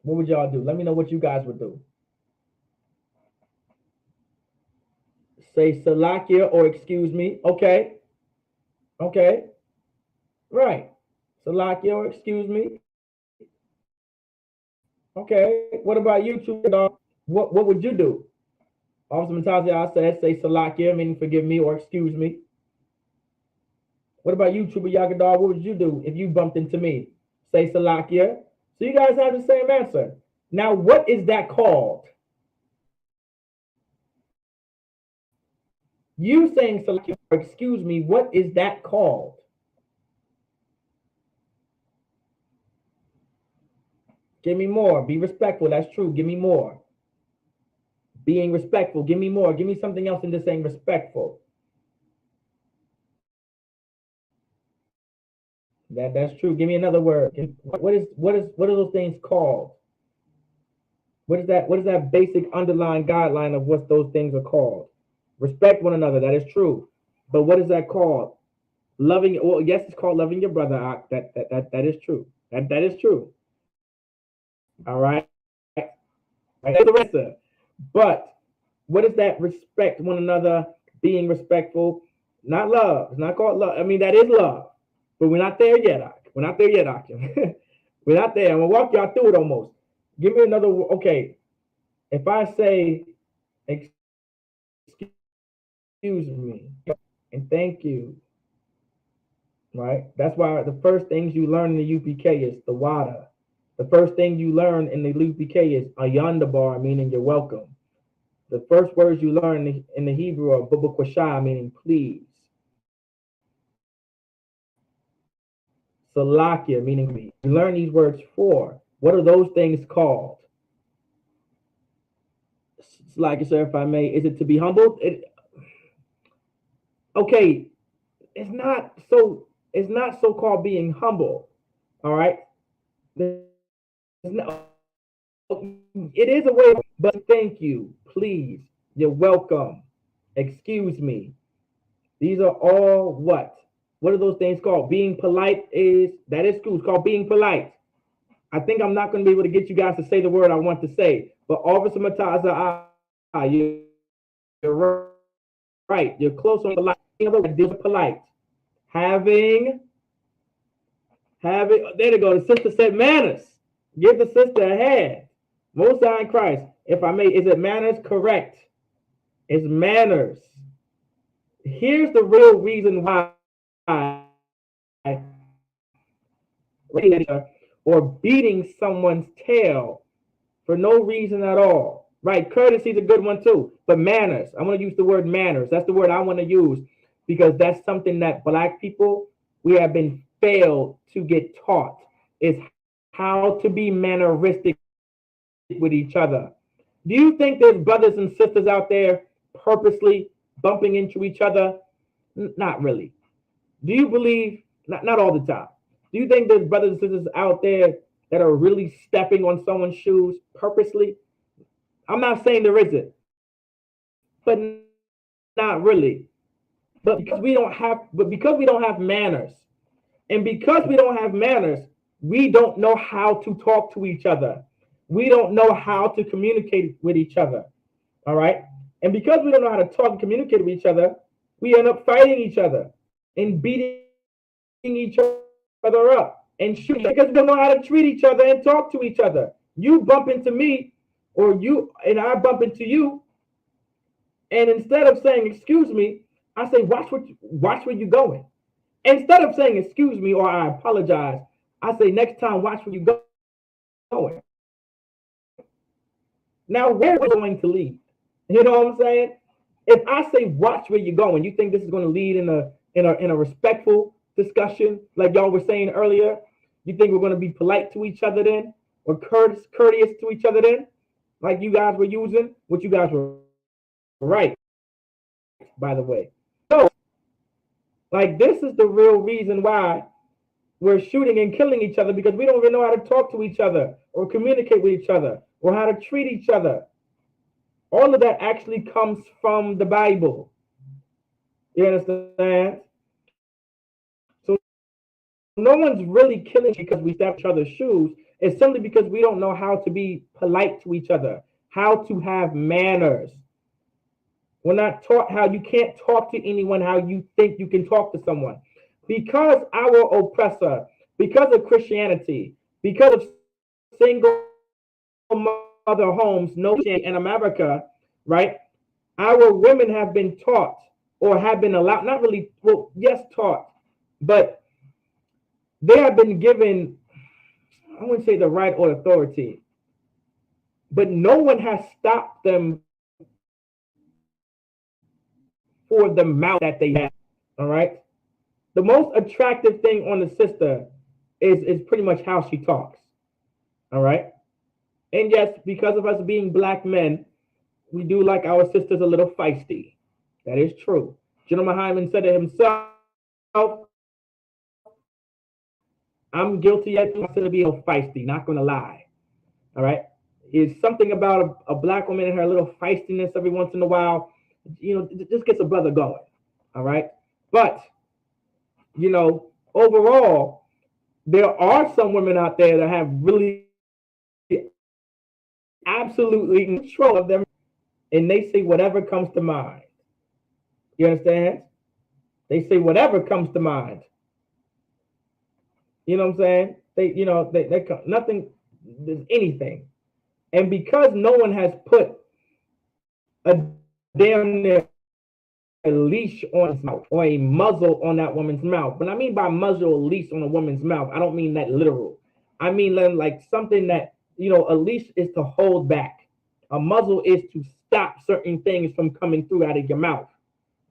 What would y'all do? Let me know what you guys would do. Say Salakia or excuse me. Okay. Okay. Right. Salakia or excuse me. Okay. What about you two? What would you do? Officer Matazi said, say Salakia, meaning forgive me or excuse me. What about you, Trooper Yagadar? What would you do if you bumped into me? Say Salakia. So you guys have the same answer. Now, what is that called? You saying Salakia or excuse me, what is that called? Give me more. Be respectful. That's true. Give me more. Being respectful. Give me more. Give me something else in this saying respectful. That's true. Give me another word. What are those things called? What is that basic underlying guideline of what those things are called? Respect one another. That is true. But what is that called? Loving. Well, yes, it's called loving your brother. That is true. That is true. All right. That's the answer. But what is that? Respect one another. Being respectful. Not love. It's not called love. I mean, that is love. But we're not there yet, Ak. We're not there yet, Ak. We're not there. I'm gonna walk y'all through it almost. Give me another. Okay. If I say, excuse me, and thank you, right? That's why the first things you learn in the UPK is the water. The first thing you learn in the UPK is ayandabar, meaning you're welcome. The first words you learn in the Hebrew are bubukwasha, meaning please. Salakia, meaning me. You learn these words for. What are those things called? Salakia, sir, if I may, is it to be humbled? Okay, it's not so called being humble. All right. it is a way, but thank you, please, you're welcome, excuse me. These are all what? What are those things called? Being polite is, that is cool. It's called being polite. I think I'm not going to be able to get you guys to say the word I want to say, but Officer Mataza, you're right. You're close on polite. Polite. Having, there you go. The sister said manners. Give the sister a hand. Most High in Christ. If I may, is it manners? Correct. It's manners. Here's the real reason why, or beating someone's tail for no reason at all. Right? Courtesy is a good one too. But manners. I want to use the word manners. That's the word I want to use because that's something that Black people, we have been failed to get taught, is how to be manneristic with each other. Do you think there's brothers and sisters out there purposely bumping into each other? Not really. Do you believe, not all the time, do you think there's brothers and sisters out there that are really stepping on someone's shoes purposely? I'm not saying there isn't, but not really. But because we don't have manners, and because we don't have manners, we don't know how to talk to each other. We don't know how to communicate with each other. All right. And because we don't know how to talk and communicate with each other, we end up fighting each other and beating each other up and shooting because we don't know how to treat each other and talk to each other. You bump into me, or you and I bump into you, and instead of saying excuse me, I say watch where you're going. Instead of saying excuse me or I apologize, I say next time watch where you're going. Now where are we going to lead? You know what I'm saying? If I say watch where you're going, you think this is going to lead in a respectful discussion, like y'all were saying earlier? You think we're going to be polite to each other then, or courteous to each other then, like you guys were using? What you guys were right, by the way. So, like this is the real reason why we're shooting and killing each other, because we don't even know how to talk to each other or communicate with each other or how to treat each other. All of that actually comes from the Bible. You understand? So no one's really killing because we step each other's shoes. It's simply because we don't know how to be polite to each other, how to have manners. We're not taught how you can't talk to anyone how you think you can talk to someone. Because our oppressor, because of Christianity, because of single mother homes, no in America, right? Our women have been taught or have been allowed, not really, well, yes, taught, but they have been given, I wouldn't say the right or authority, but no one has stopped them for the mouth that they have. All right. The most attractive thing on the sister is pretty much how she talks. All right. And yes, because of us being Black men, we do like our sisters a little feisty. That is true. General Hyman said it himself, I'm guilty of to be a little feisty, not gonna lie. All right. Is something about a Black woman and her little feistiness every once in a while, just gets a brother going. All right. But, overall, there are some women out there that have really absolutely control of them, and they say whatever comes to mind. You understand? They say whatever comes to mind. You know what I'm saying? They nothing, there's anything. And because no one has put a damn near a leash on his mouth or a muzzle on that woman's mouth. When I mean by muzzle or leash on a woman's mouth, I don't mean that literal. I mean like something that, a leash is to hold back. A muzzle is to stop certain things from coming through out of your mouth.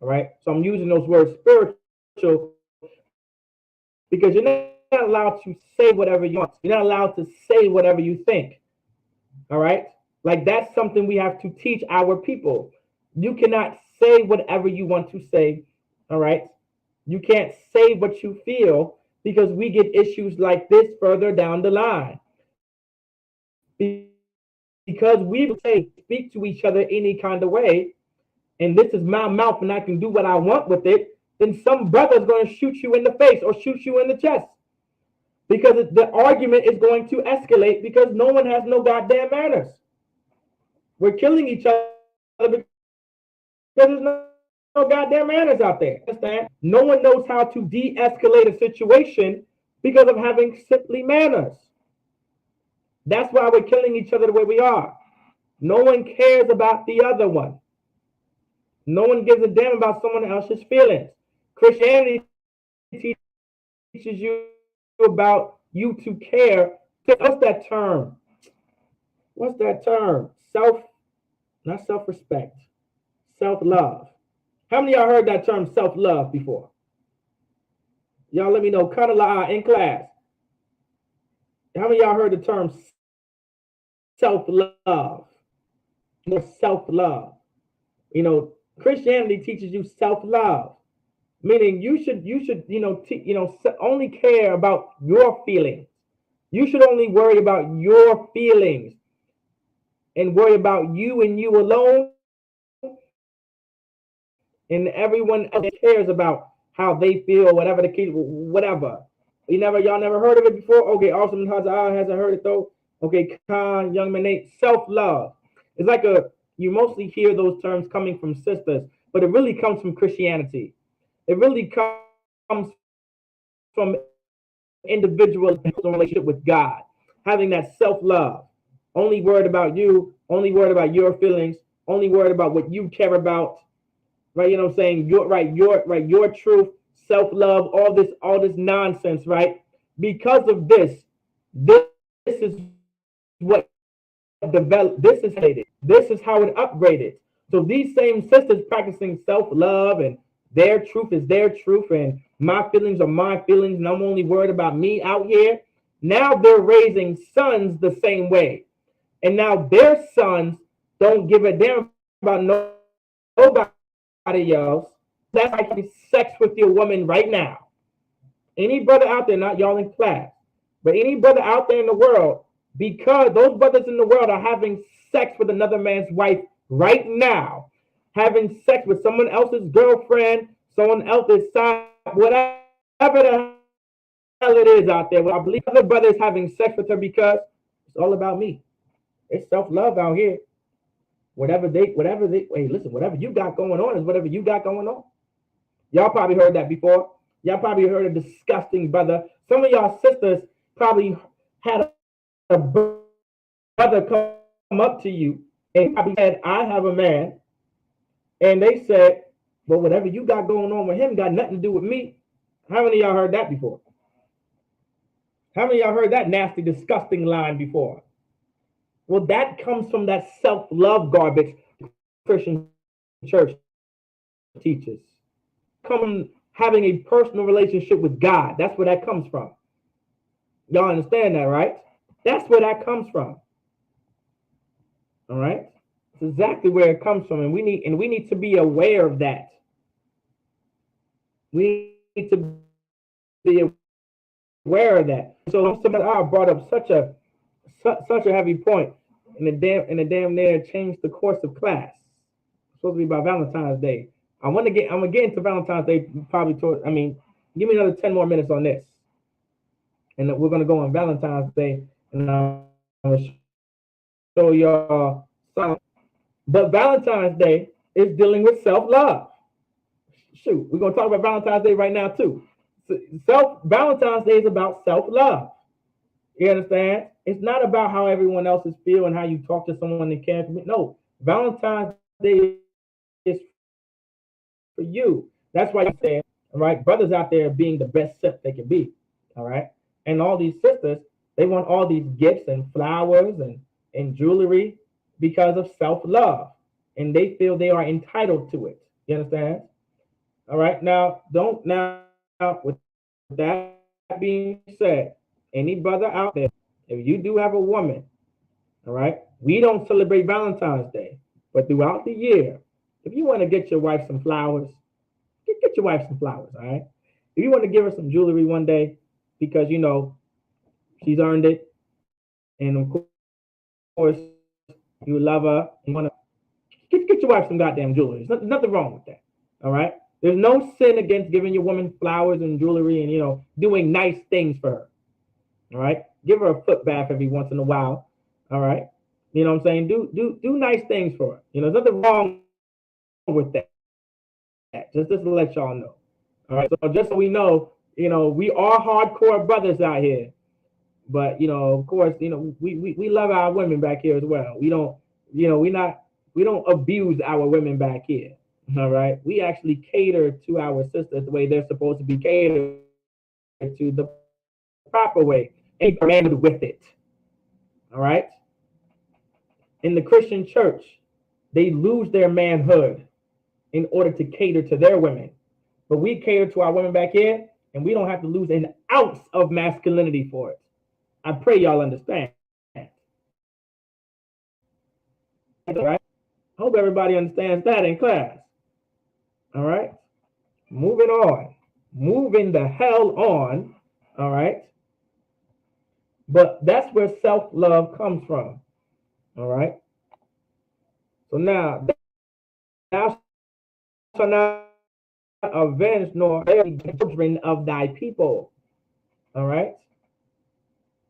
All right. So I'm using those words spiritual because you're not allowed to say whatever you want. You're not allowed to say whatever you think. All right. Like that's something we have to teach our people. You cannot say whatever you want to say. All right. You can't say what you feel because we get issues like this further down the line. because we say speak to each other any kind of way, and this is my mouth and I can do what I want with it, then some brother's going to shoot you in the face or shoot you in the chest because the argument is going to escalate because no one has no goddamn manners. We're killing each other because there's no goddamn manners out there. Understand? No one knows how to de-escalate a situation because of having simply manners. That's why we're killing each other the way we are. No one cares about the other one. No one gives a damn about someone else's feelings. Christianity teaches you about you to care. What's that term? What's that term? Not self-respect, self-love. How many of y'all heard that term self-love before? Y'all let me know. Kadala in class. How many of y'all heard the term self-love? More self-love. You know, Christianity teaches you self-love, meaning you should only care about your feelings. You should only worry about your feelings and worry about you and you alone. And everyone else cares about how they feel, whatever the case, whatever. Y'all never heard of it before? Okay, Awesome hasn't heard it though. Okay, Khan, Young Man, self-love. It's like you mostly hear those terms coming from sisters, but it really comes from Christianity. It really comes from individual relationship with God, having that self-love, only worried about you, only worried about your feelings, only worried about what you care about, right? You know what I'm saying? Your truth, self-love, all this nonsense, right? Because of this is what developed. This is how it upgraded. So these same sisters practicing self-love and their truth is their truth and my feelings are my feelings and I'm only worried about me out here. Now they're raising sons the same way. And now their sons don't give a damn about nobody else. That's like having sex with your woman right now. Any brother out there, not y'all in class, but any brother out there in the world, because those brothers in the world are having sex with another man's wife right now, having sex with someone else's girlfriend, someone else's side, whatever the hell it is out there. Well, I believe other brothers having sex with her because it's all about me. It's self-love out here. Whatever you got going on is whatever you got going on. Y'all probably heard that before. Y'all probably heard a disgusting brother. Some of y'all sisters probably had a brother come up to you and probably said, I have a man. And they said, well, whatever you got going on with him got nothing to do with me. How many of y'all heard that before? How many of y'all heard that nasty, disgusting line before? Well, that comes from that self-love garbage Christian church teaches. Come having a personal relationship with God. That's where that comes from. Y'all understand that, right? That's where that comes from. All right? It's exactly where it comes from. And we need to be aware of that. We need to be aware of that. So I brought up such a heavy point and the damn near changed the course of class. It's supposed to be by Valentine's Day. I'm gonna get into Valentine's Day probably give me another 10 more minutes on this. And we're gonna go on Valentine's Day and I'm gonna show y'all something. But Valentine's Day is dealing with self-love. Shoot, we're gonna talk about Valentine's Day right now too. Valentine's Day is about self-love. You understand? It's not about how everyone else is feeling and how you talk to someone that cares for me. No, Valentine's Day is for you. That's why you say, all right, brothers out there being the best simp they can be. All right. And all these sisters, they want all these gifts and flowers and jewelry because of self-love. And they feel they are entitled to it. You understand? All right. Now, with that being said, any brother out there, if you do have a woman, all right, we don't celebrate Valentine's Day, but throughout the year, if you want to get your wife some flowers, get your wife some flowers, all right? If you want to give her some jewelry one day because, she's earned it, and of course, You love her. You want to get your wife some goddamn jewelry. There's nothing wrong with that. All right. There's no sin against giving your woman flowers and jewelry and doing nice things for her. All right. Give her a foot bath every once in a while. All right. You know what I'm saying? Do nice things for her. There's nothing wrong with that. Just to let y'all know. All right. So just so we know, we are hardcore brothers out here. But of course, we love our women back here as well. We don't, we don't abuse our women back here. All right. We actually cater to our sisters the way they're supposed to be catered to, the proper way, and commanded with it. All right. In the Christian church, they lose their manhood in order to cater to their women. But we cater to our women back here, and we don't have to lose an ounce of masculinity for it. I pray y'all understand. All right. Hope everybody understands that in class. All right. Moving on. Moving the hell on. All right. But that's where self-love comes from. All right. So now, thou shalt not avenge nor the children of thy people. All right.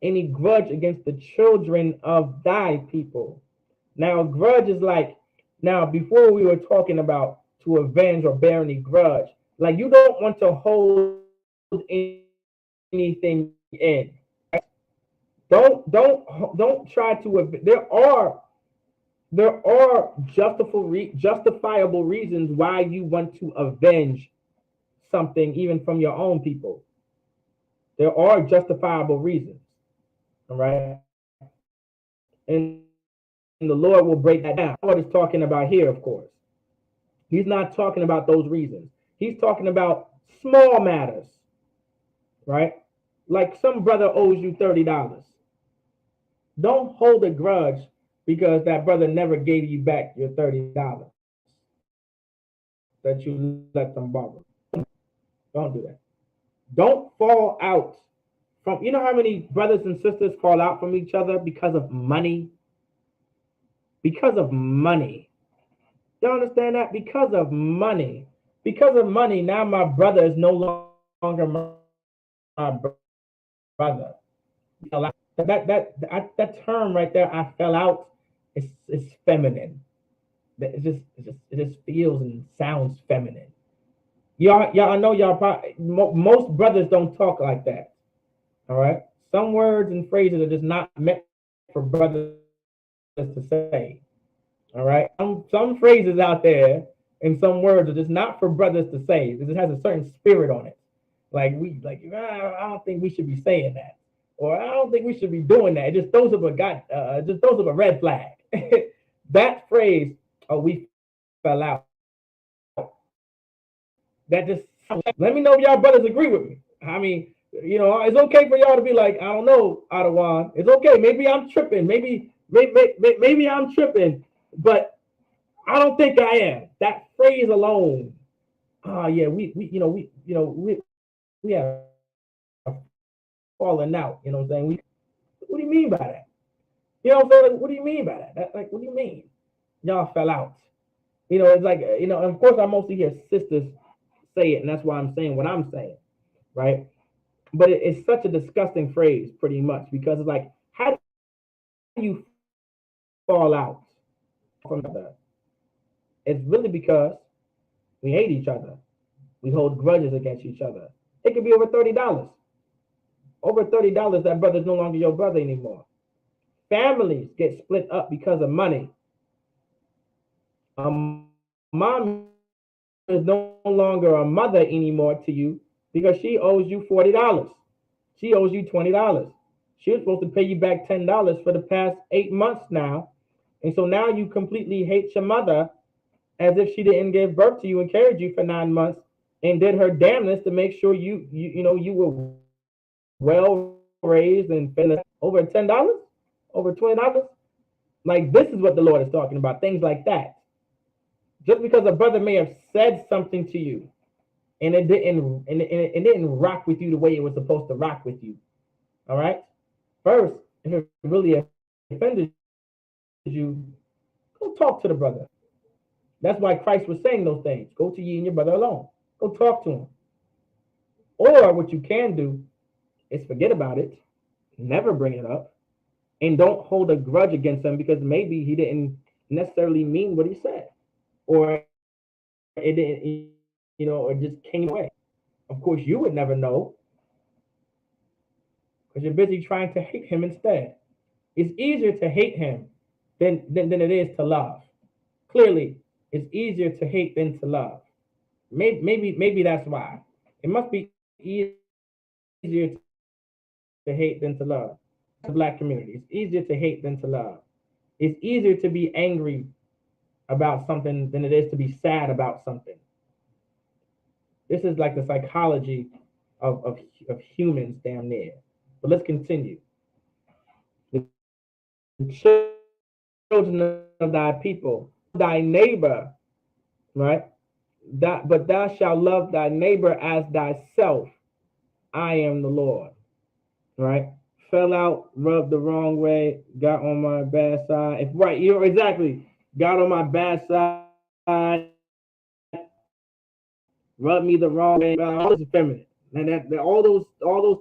Any grudge against the children of thy people. Now, a grudge is like, now, before we were talking about to avenge or bear any grudge, like you don't want to hold anything in. Don't try to. There are justifiable reasons why you want to avenge something, even from your own people. There are justifiable reasons. All right, and the Lord will break that down. What he's talking about here, of course. He's not talking about those reasons. He's talking about small matters, right? Like some brother owes you $30. Don't hold a grudge because that brother never gave you back your $30 that you let them borrow. Don't do that. Don't fall out from, how many brothers and sisters fall out from each other because of money? Because of money. You understand that? Because of money. Because of money, now my brother is no longer my brother. That term right there, I fell out, it's feminine. It just feels and sounds feminine. Y'all, I know y'all probably, most brothers don't talk like that. All right. Some words and phrases are just not meant for brothers to say. All right. Some phrases out there and some words are just not for brothers to say. It just has a certain spirit on it. I don't think we should be saying that, or I don't think we should be doing that. It just throws up a red flag. That phrase, "Oh, we fell out." That just, let me know if y'all brothers agree with me. I mean, it's okay for y'all to be like, I don't know, Adawan. It's okay. Maybe I'm tripping. Maybe I'm tripping, but I don't think I am. That phrase alone. Yeah, we have fallen out. You know what I'm saying? What do you mean by that? You know what I'm saying? Like, what do you mean by that? What do you mean? Y'all fell out. It's like, and of course I mostly hear sisters say it, and that's why I'm saying what I'm saying, right? But it's such a disgusting phrase, pretty much, because it's like, how do you fall out from that? It's really because we hate each other. We hold grudges against each other. It could be over $30. Over $30, that brother's no longer your brother anymore. Families get split up because of money. Mom is no longer a mother anymore to you because she owes you $40. She owes you $20. She was supposed to pay you back $10 for the past 8 months now. And so now you completely hate your mother as if she didn't give birth to you and carried you for 9 months and did her damnness to make sure you were well raised and over $10, over $20. Like, this is what the Lord is talking about, things like that. Just because a brother may have said something to you and it didn't rock with you the way it was supposed to rock with you. All right. First, if it really offended you, Go talk to the brother. That's why Christ was saying those things. Go to ye and your brother alone. Go talk to him. Or what you can do is forget about it, never bring it up, and don't hold a grudge against him because maybe he didn't necessarily mean what he said, or it didn't, or just came away. Of course, you would never know because you're busy trying to hate him instead. It's easier to hate him than it is to love. Clearly, it's easier to hate than to love. Maybe that's why. It must be easier to hate than to love. The black community. It's easier to hate than to love. It's easier to be angry about something than it is to be sad about something. This is like the psychology of humans damn near. But let's continue. The children of thy people, thy neighbor, right? But thou shalt love thy neighbor as thyself. I am the Lord, right? Fell out, rubbed the wrong way, got on my bad side. If right, exactly. Got on my bad side, rubbed me the wrong way. All this is feminine, and that all those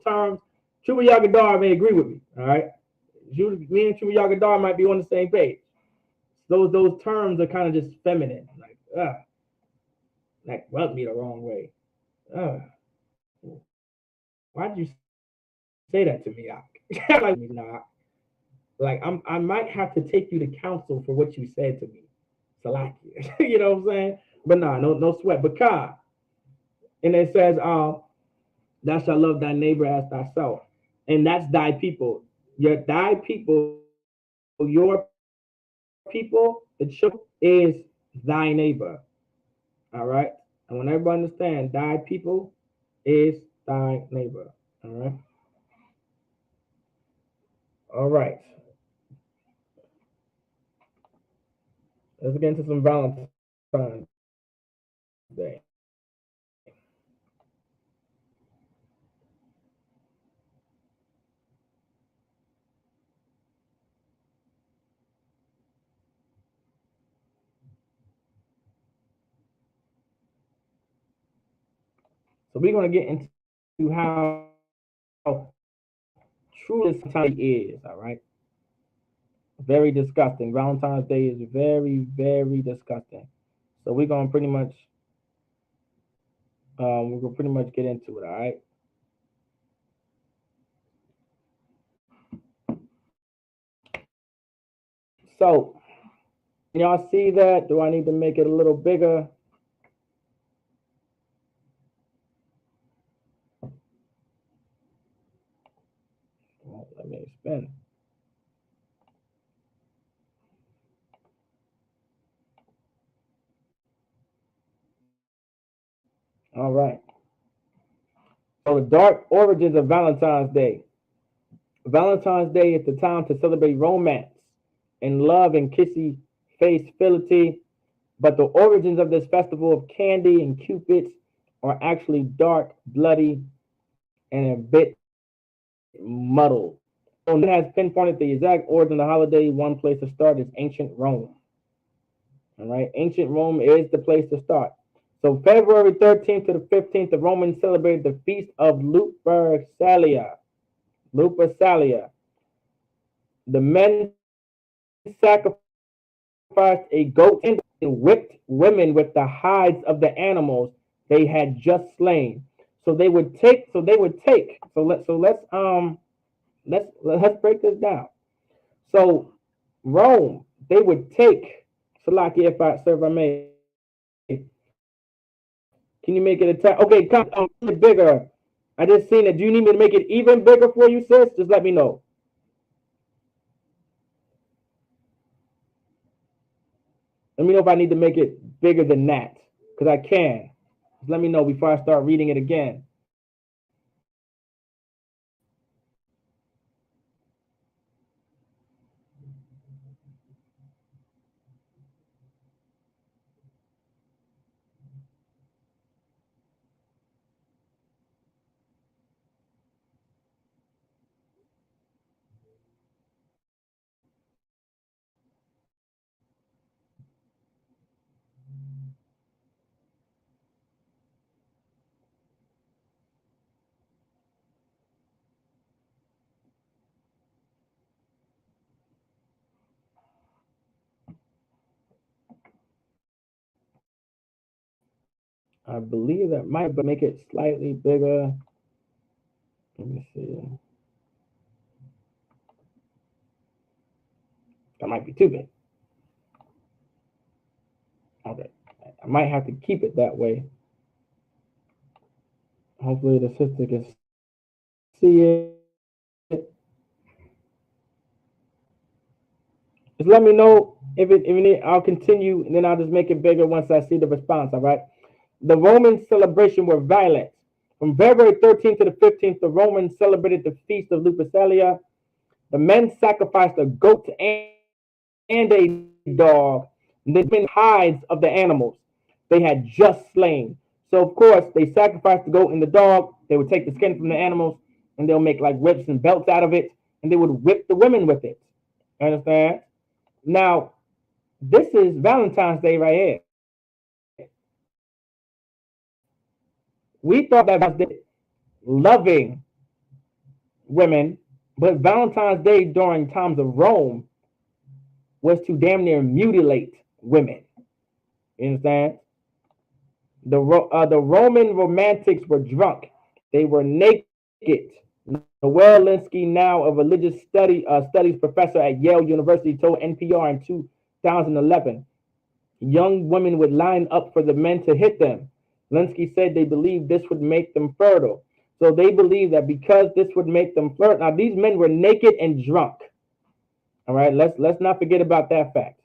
terms, Chuba Yagadar may agree with me. All right, me and Chuba Yagadar might be on the same page. Those terms are kind of just feminine, like rubbed me the wrong way. Why'd you say that to me? Like, nah. Like I might have to take you to counsel for what you said to me. Salakia. You know what I'm saying? But nah, no sweat. But God. And it says, thou shalt love thy neighbor as thyself. And that's thy people. Thy people, your people, the children is thy neighbor. All right. And when everybody understand, thy people is thy neighbor. All right. All right. Let's get into some Valentine's Day. So we're going to get into how true this time is, all right? Very disgusting. Valentine's Day is very, very disgusting. So we're gonna pretty much get into it, all right? So, y'all see that? Do I need to make it a little bigger? Well, let me expand. All right. So the dark origins of Valentine's Day. Valentine's Day is the time to celebrate romance and love and kissy face fidelity. But the origins of this festival of candy and cupids are actually dark, bloody, and a bit muddled. So it has pinpointed the exact origin of the holiday. One place to start is ancient Rome. All right, ancient Rome is the place to start. So February 13th to the 15th, the Romans celebrated the feast of Lupercalia. Lupercalia. The men sacrificed a goat and whipped women with the hides of the animals they had just slain. So they would take. Let's break this down. So Rome, they would take. Salaki, if I may. Can you make it a time? Okay, come bigger. I just seen it. Do you need me to make it even bigger for you, sis? Just let me know. Let me know if I need to make it bigger than that, because I can. Just let me know before I start reading it again. I believe that might make it slightly bigger. Let me see. That might be too big. Okay. I might have to keep it that way. Hopefully the sister can see it. Just let me know if I'll continue, and then I'll just make it bigger once I see the response. All right. The Roman celebration were violent. From February 13th to the 15th, the Romans celebrated the feast of Lupercalia. The men sacrificed a goat and a dog, and then hides of the animals they had just slain. So of course they sacrificed the goat and the dog. They would take the skin from the animals, and they'll make like whips and belts out of it, and they would whip the women with it. Understand? Now this is Valentine's Day right here. We thought that was loving women, but Valentine's Day during times of Rome was to damn near mutilate women. You understand? The Roman romantics were drunk. They were naked. Noel Linsky, now a religious studies professor at Yale University, told NPR in 2011, young women would line up for the men to hit them. Linsky said they believed this would make them fertile. So they believed that because this would make them fertile. Now these men were naked and drunk. All right, let's not forget about that fact.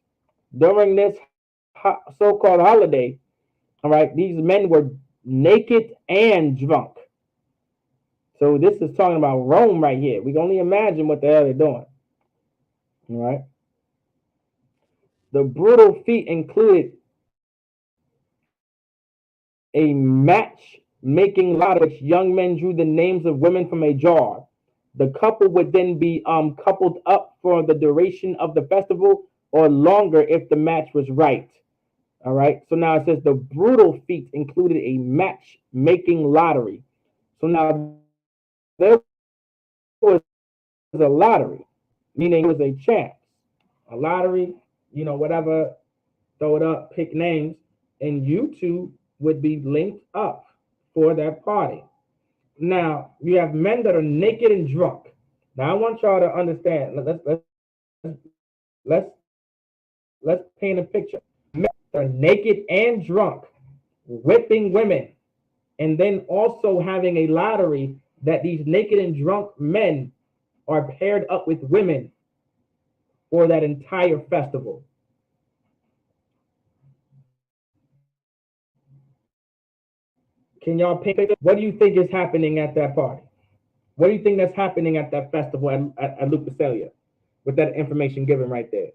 During this so-called holiday, all right, these men were naked and drunk. So this is talking about Rome right here. We can only imagine what the hell they're doing. All right. The brutal feat included a matchmaking lot which young men drew the names of women from a jar. The couple would then be coupled up for the duration of the festival or longer if the match was right. All right. So now it says the brutal feat included a matchmaking lottery. So now there was a lottery, meaning it was a chance. A lottery, whatever, throw it up, pick names, and you two would be linked up for that party. Now, you have men that are naked and drunk. Now, I want y'all to understand. Let's let's paint a picture. Men that are naked and drunk, whipping women, and then also having a lottery that these naked and drunk men are paired up with women for that entire festival. Can y'all paint? What do you think is happening at that party? What do you think that's happening at that festival at Lupercalia with that information given right there?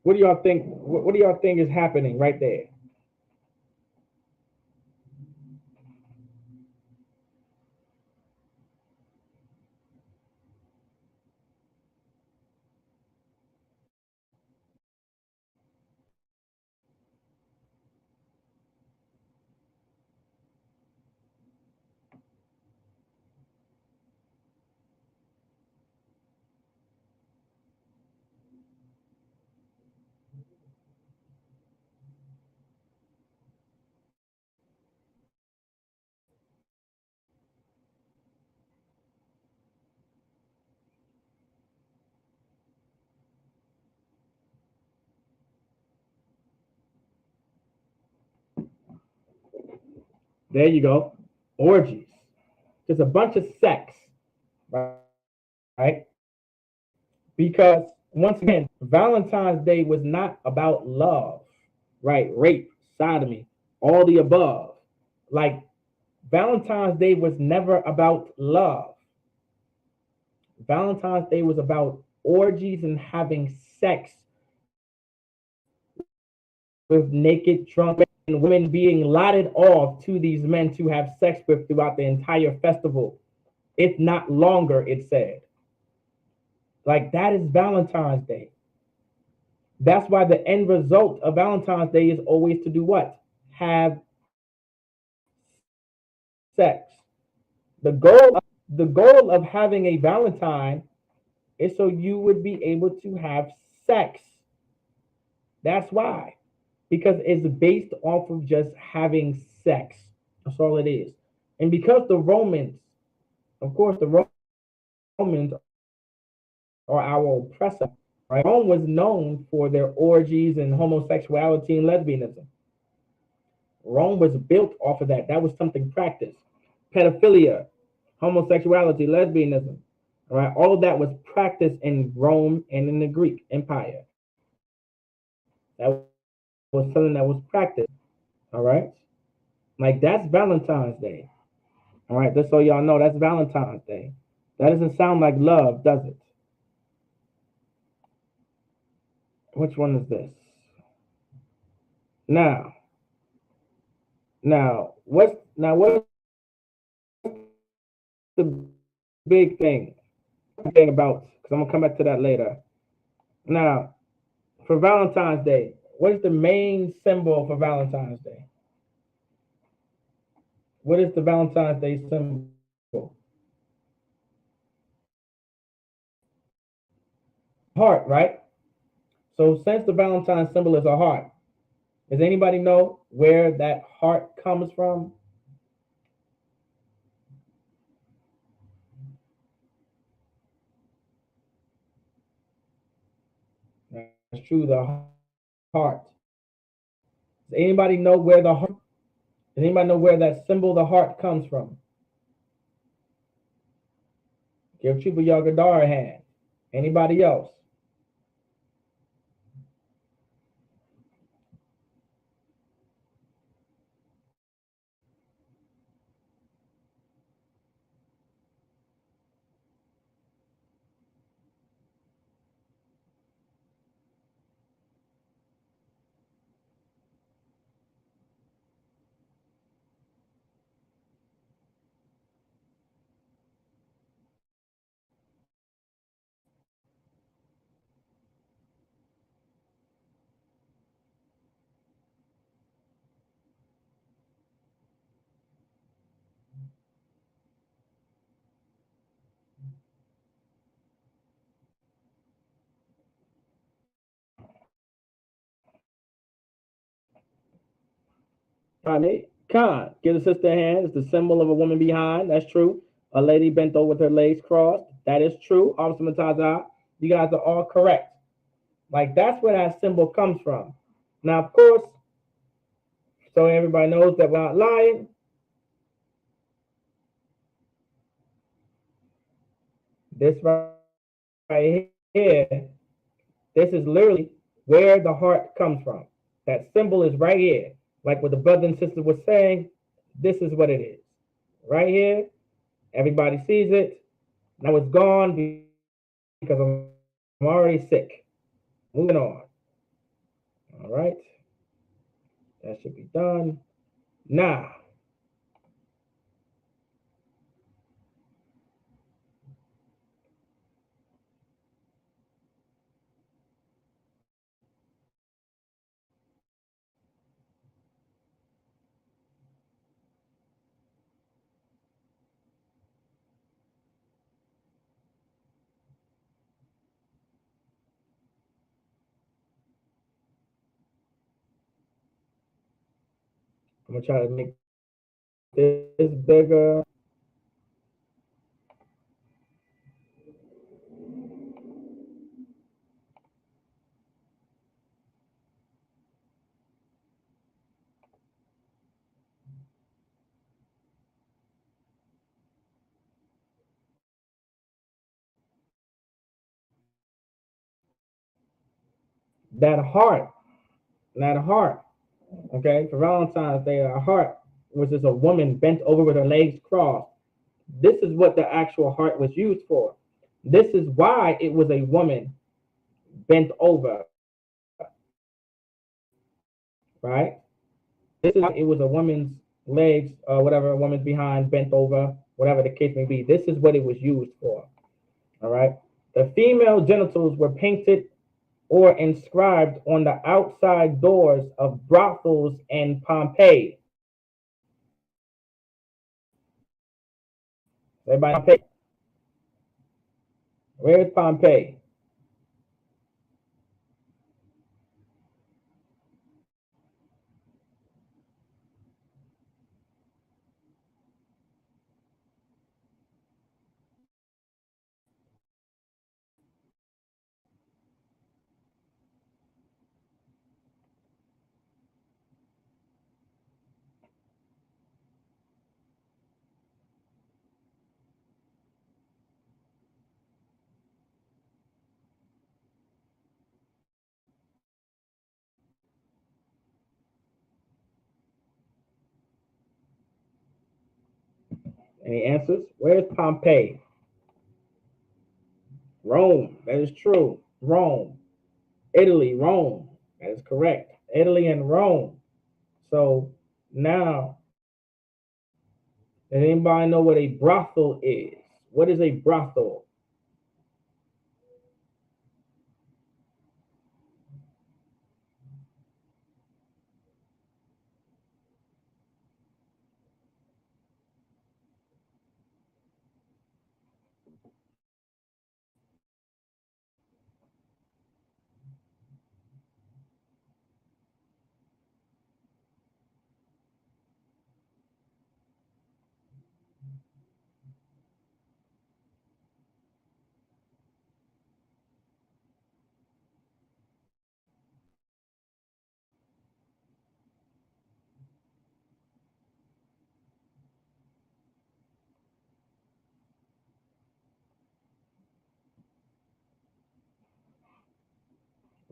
What do y'all think? What do y'all think is happening right there? There you go. Orgies. Just a bunch of sex, right? Because once again, Valentine's Day was not about love, right? Rape, sodomy, all the above. Like Valentine's Day was never about love. Valentine's Day was about orgies and having sex with naked, drunk and women being allotted off to these men to have sex with throughout the entire festival, if not longer, it said. Like that is Valentine's Day. That's why the end result of Valentine's Day is always to do what? Have sex. The goal of having a Valentine is so you would be able to have sex. That's why. Because it's based off of just having sex. That's all it is. And because the Romans, of course, the Romans are our oppressor, right? Rome was known for their orgies and homosexuality and lesbianism. Rome was built off of that. That was something practiced. Pedophilia, homosexuality, lesbianism, all right? All of that was practiced in Rome and in the Greek Empire. That was something that was practiced, all right? Like that's Valentine's Day, all right? Just so y'all know, that's Valentine's Day. That doesn't sound like love, does it? Which one is this? Now, what's the big thing about? Because I'm gonna come back to that later. Now, for Valentine's Day, what is the main symbol for Valentine's Day? What is the Valentine's Day symbol? Heart, right? So since the Valentine symbol is a heart, does anybody know where that heart comes from? That's true, the heart. Does anybody know where the heart? Does anybody know where that symbol, the heart, comes from? Give Chupa Yagadar a hand. Anybody else? Khan, give the sister a hand. It's the symbol of a woman behind. That's true. A lady bent over with her legs crossed. That is true. Officer Mataza, you guys are all correct. Like that's where that symbol comes from. Now, of course, so everybody knows that we're not lying. This right here, this is literally where the heart comes from. That symbol is right here. Like what the brother and sister was saying, this is what it is. Right here, everybody sees it. Now it's gone because I'm already sick. Moving on. All right. That should be done. Now, I'm going to try to make this bigger. That heart, not a heart. Okay, for Valentine's Day, a heart was just a woman bent over with her legs crossed. This is what the actual heart was used for. This is why it was a woman bent over, right? This is why it was a woman's legs, whatever, a woman's behind, bent over, whatever the case may be. This is what it was used for, all right? The female genitals were painted or inscribed on the outside doors of brothels in Pompeii. Everybody, Pompeii. Where's Pompeii? Any answers? Where's Pompeii? Rome. That is true. Rome. Italy, Rome. That is correct. Italy and Rome. So now, does anybody know what a brothel is? What is a brothel?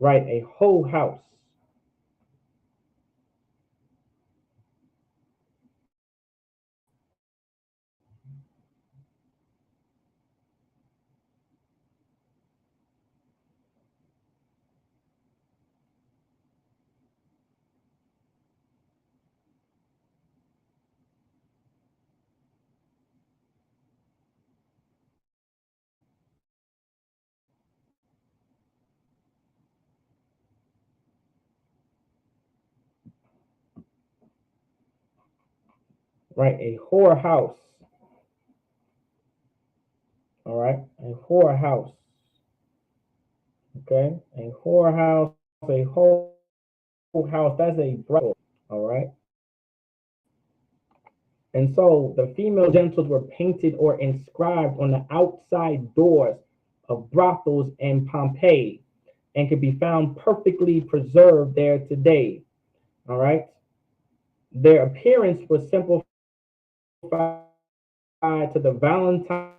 Right, a whole house. Right, a whorehouse. All right, a whorehouse. Okay, a whorehouse, a whole house. That's a brothel. All right. And so the female genitals were painted or inscribed on the outside doors of brothels in Pompeii and can be found perfectly preserved there today. All right. Their appearance was simplified to the Valentine's,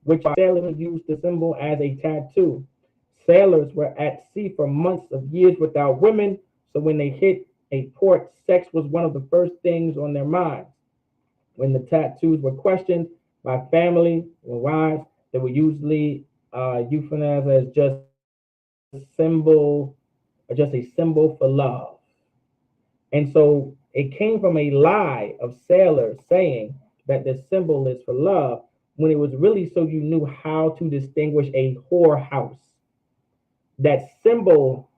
which sailors used the symbol as a tattoo. Sailors were at sea for months of years without women, so when they hit a port, sex was one of the first things on their minds. When the tattoos were questioned by family or wives, they were usually euphemised as just a symbol, or just a symbol for love. And so it came from a lie of sailors saying that the symbol is for love, when it was really so you knew how to distinguish a whorehouse. That symbol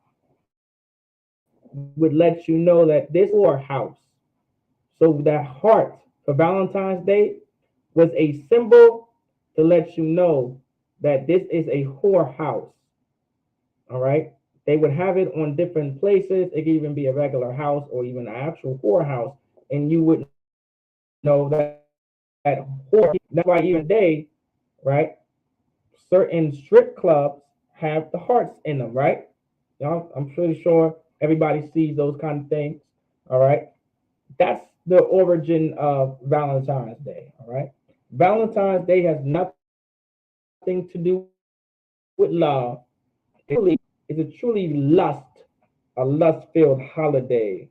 would let you know that this whorehouse, so that heart for Valentine's Day was a symbol to let you know that this is a whorehouse. All right. They would have it on different places. It could even be a regular house or even an actual whorehouse, and you would know that whore. That's why even today, right? Certain strip clubs have the hearts in them, right? You know, I'm pretty sure everybody sees those kind of things. All right. That's the origin of Valentine's Day. All right. Valentine's Day has nothing to do with love. It's a truly a lust-filled holiday.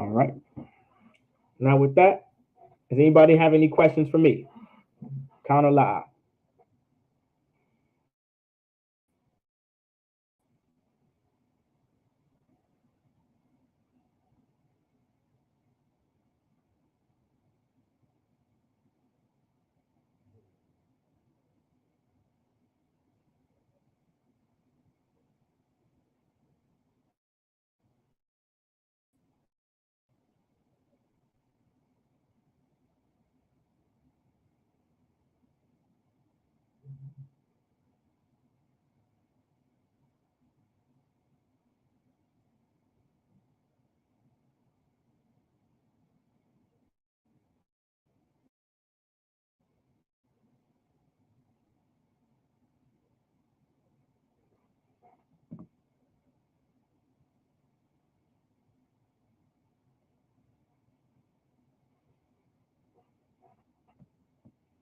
All right. Now with that, does anybody have any questions for me? Count aloud.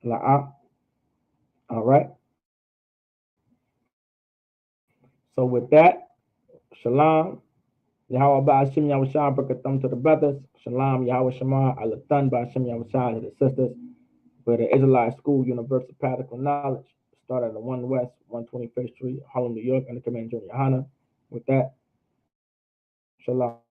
La'ah. All right. So with that, shalom. Yahweh Ba'ashim Yahushua Brakathum to the brothers. Shalom Yahweh Shema Alathan Ba'ashim Yahushua to the sisters. Where the Israelite School Universal Practical Knowledge started at the 1 West, 125th Street, Harlem, New York, under Command Junior Hana. With that, shalom.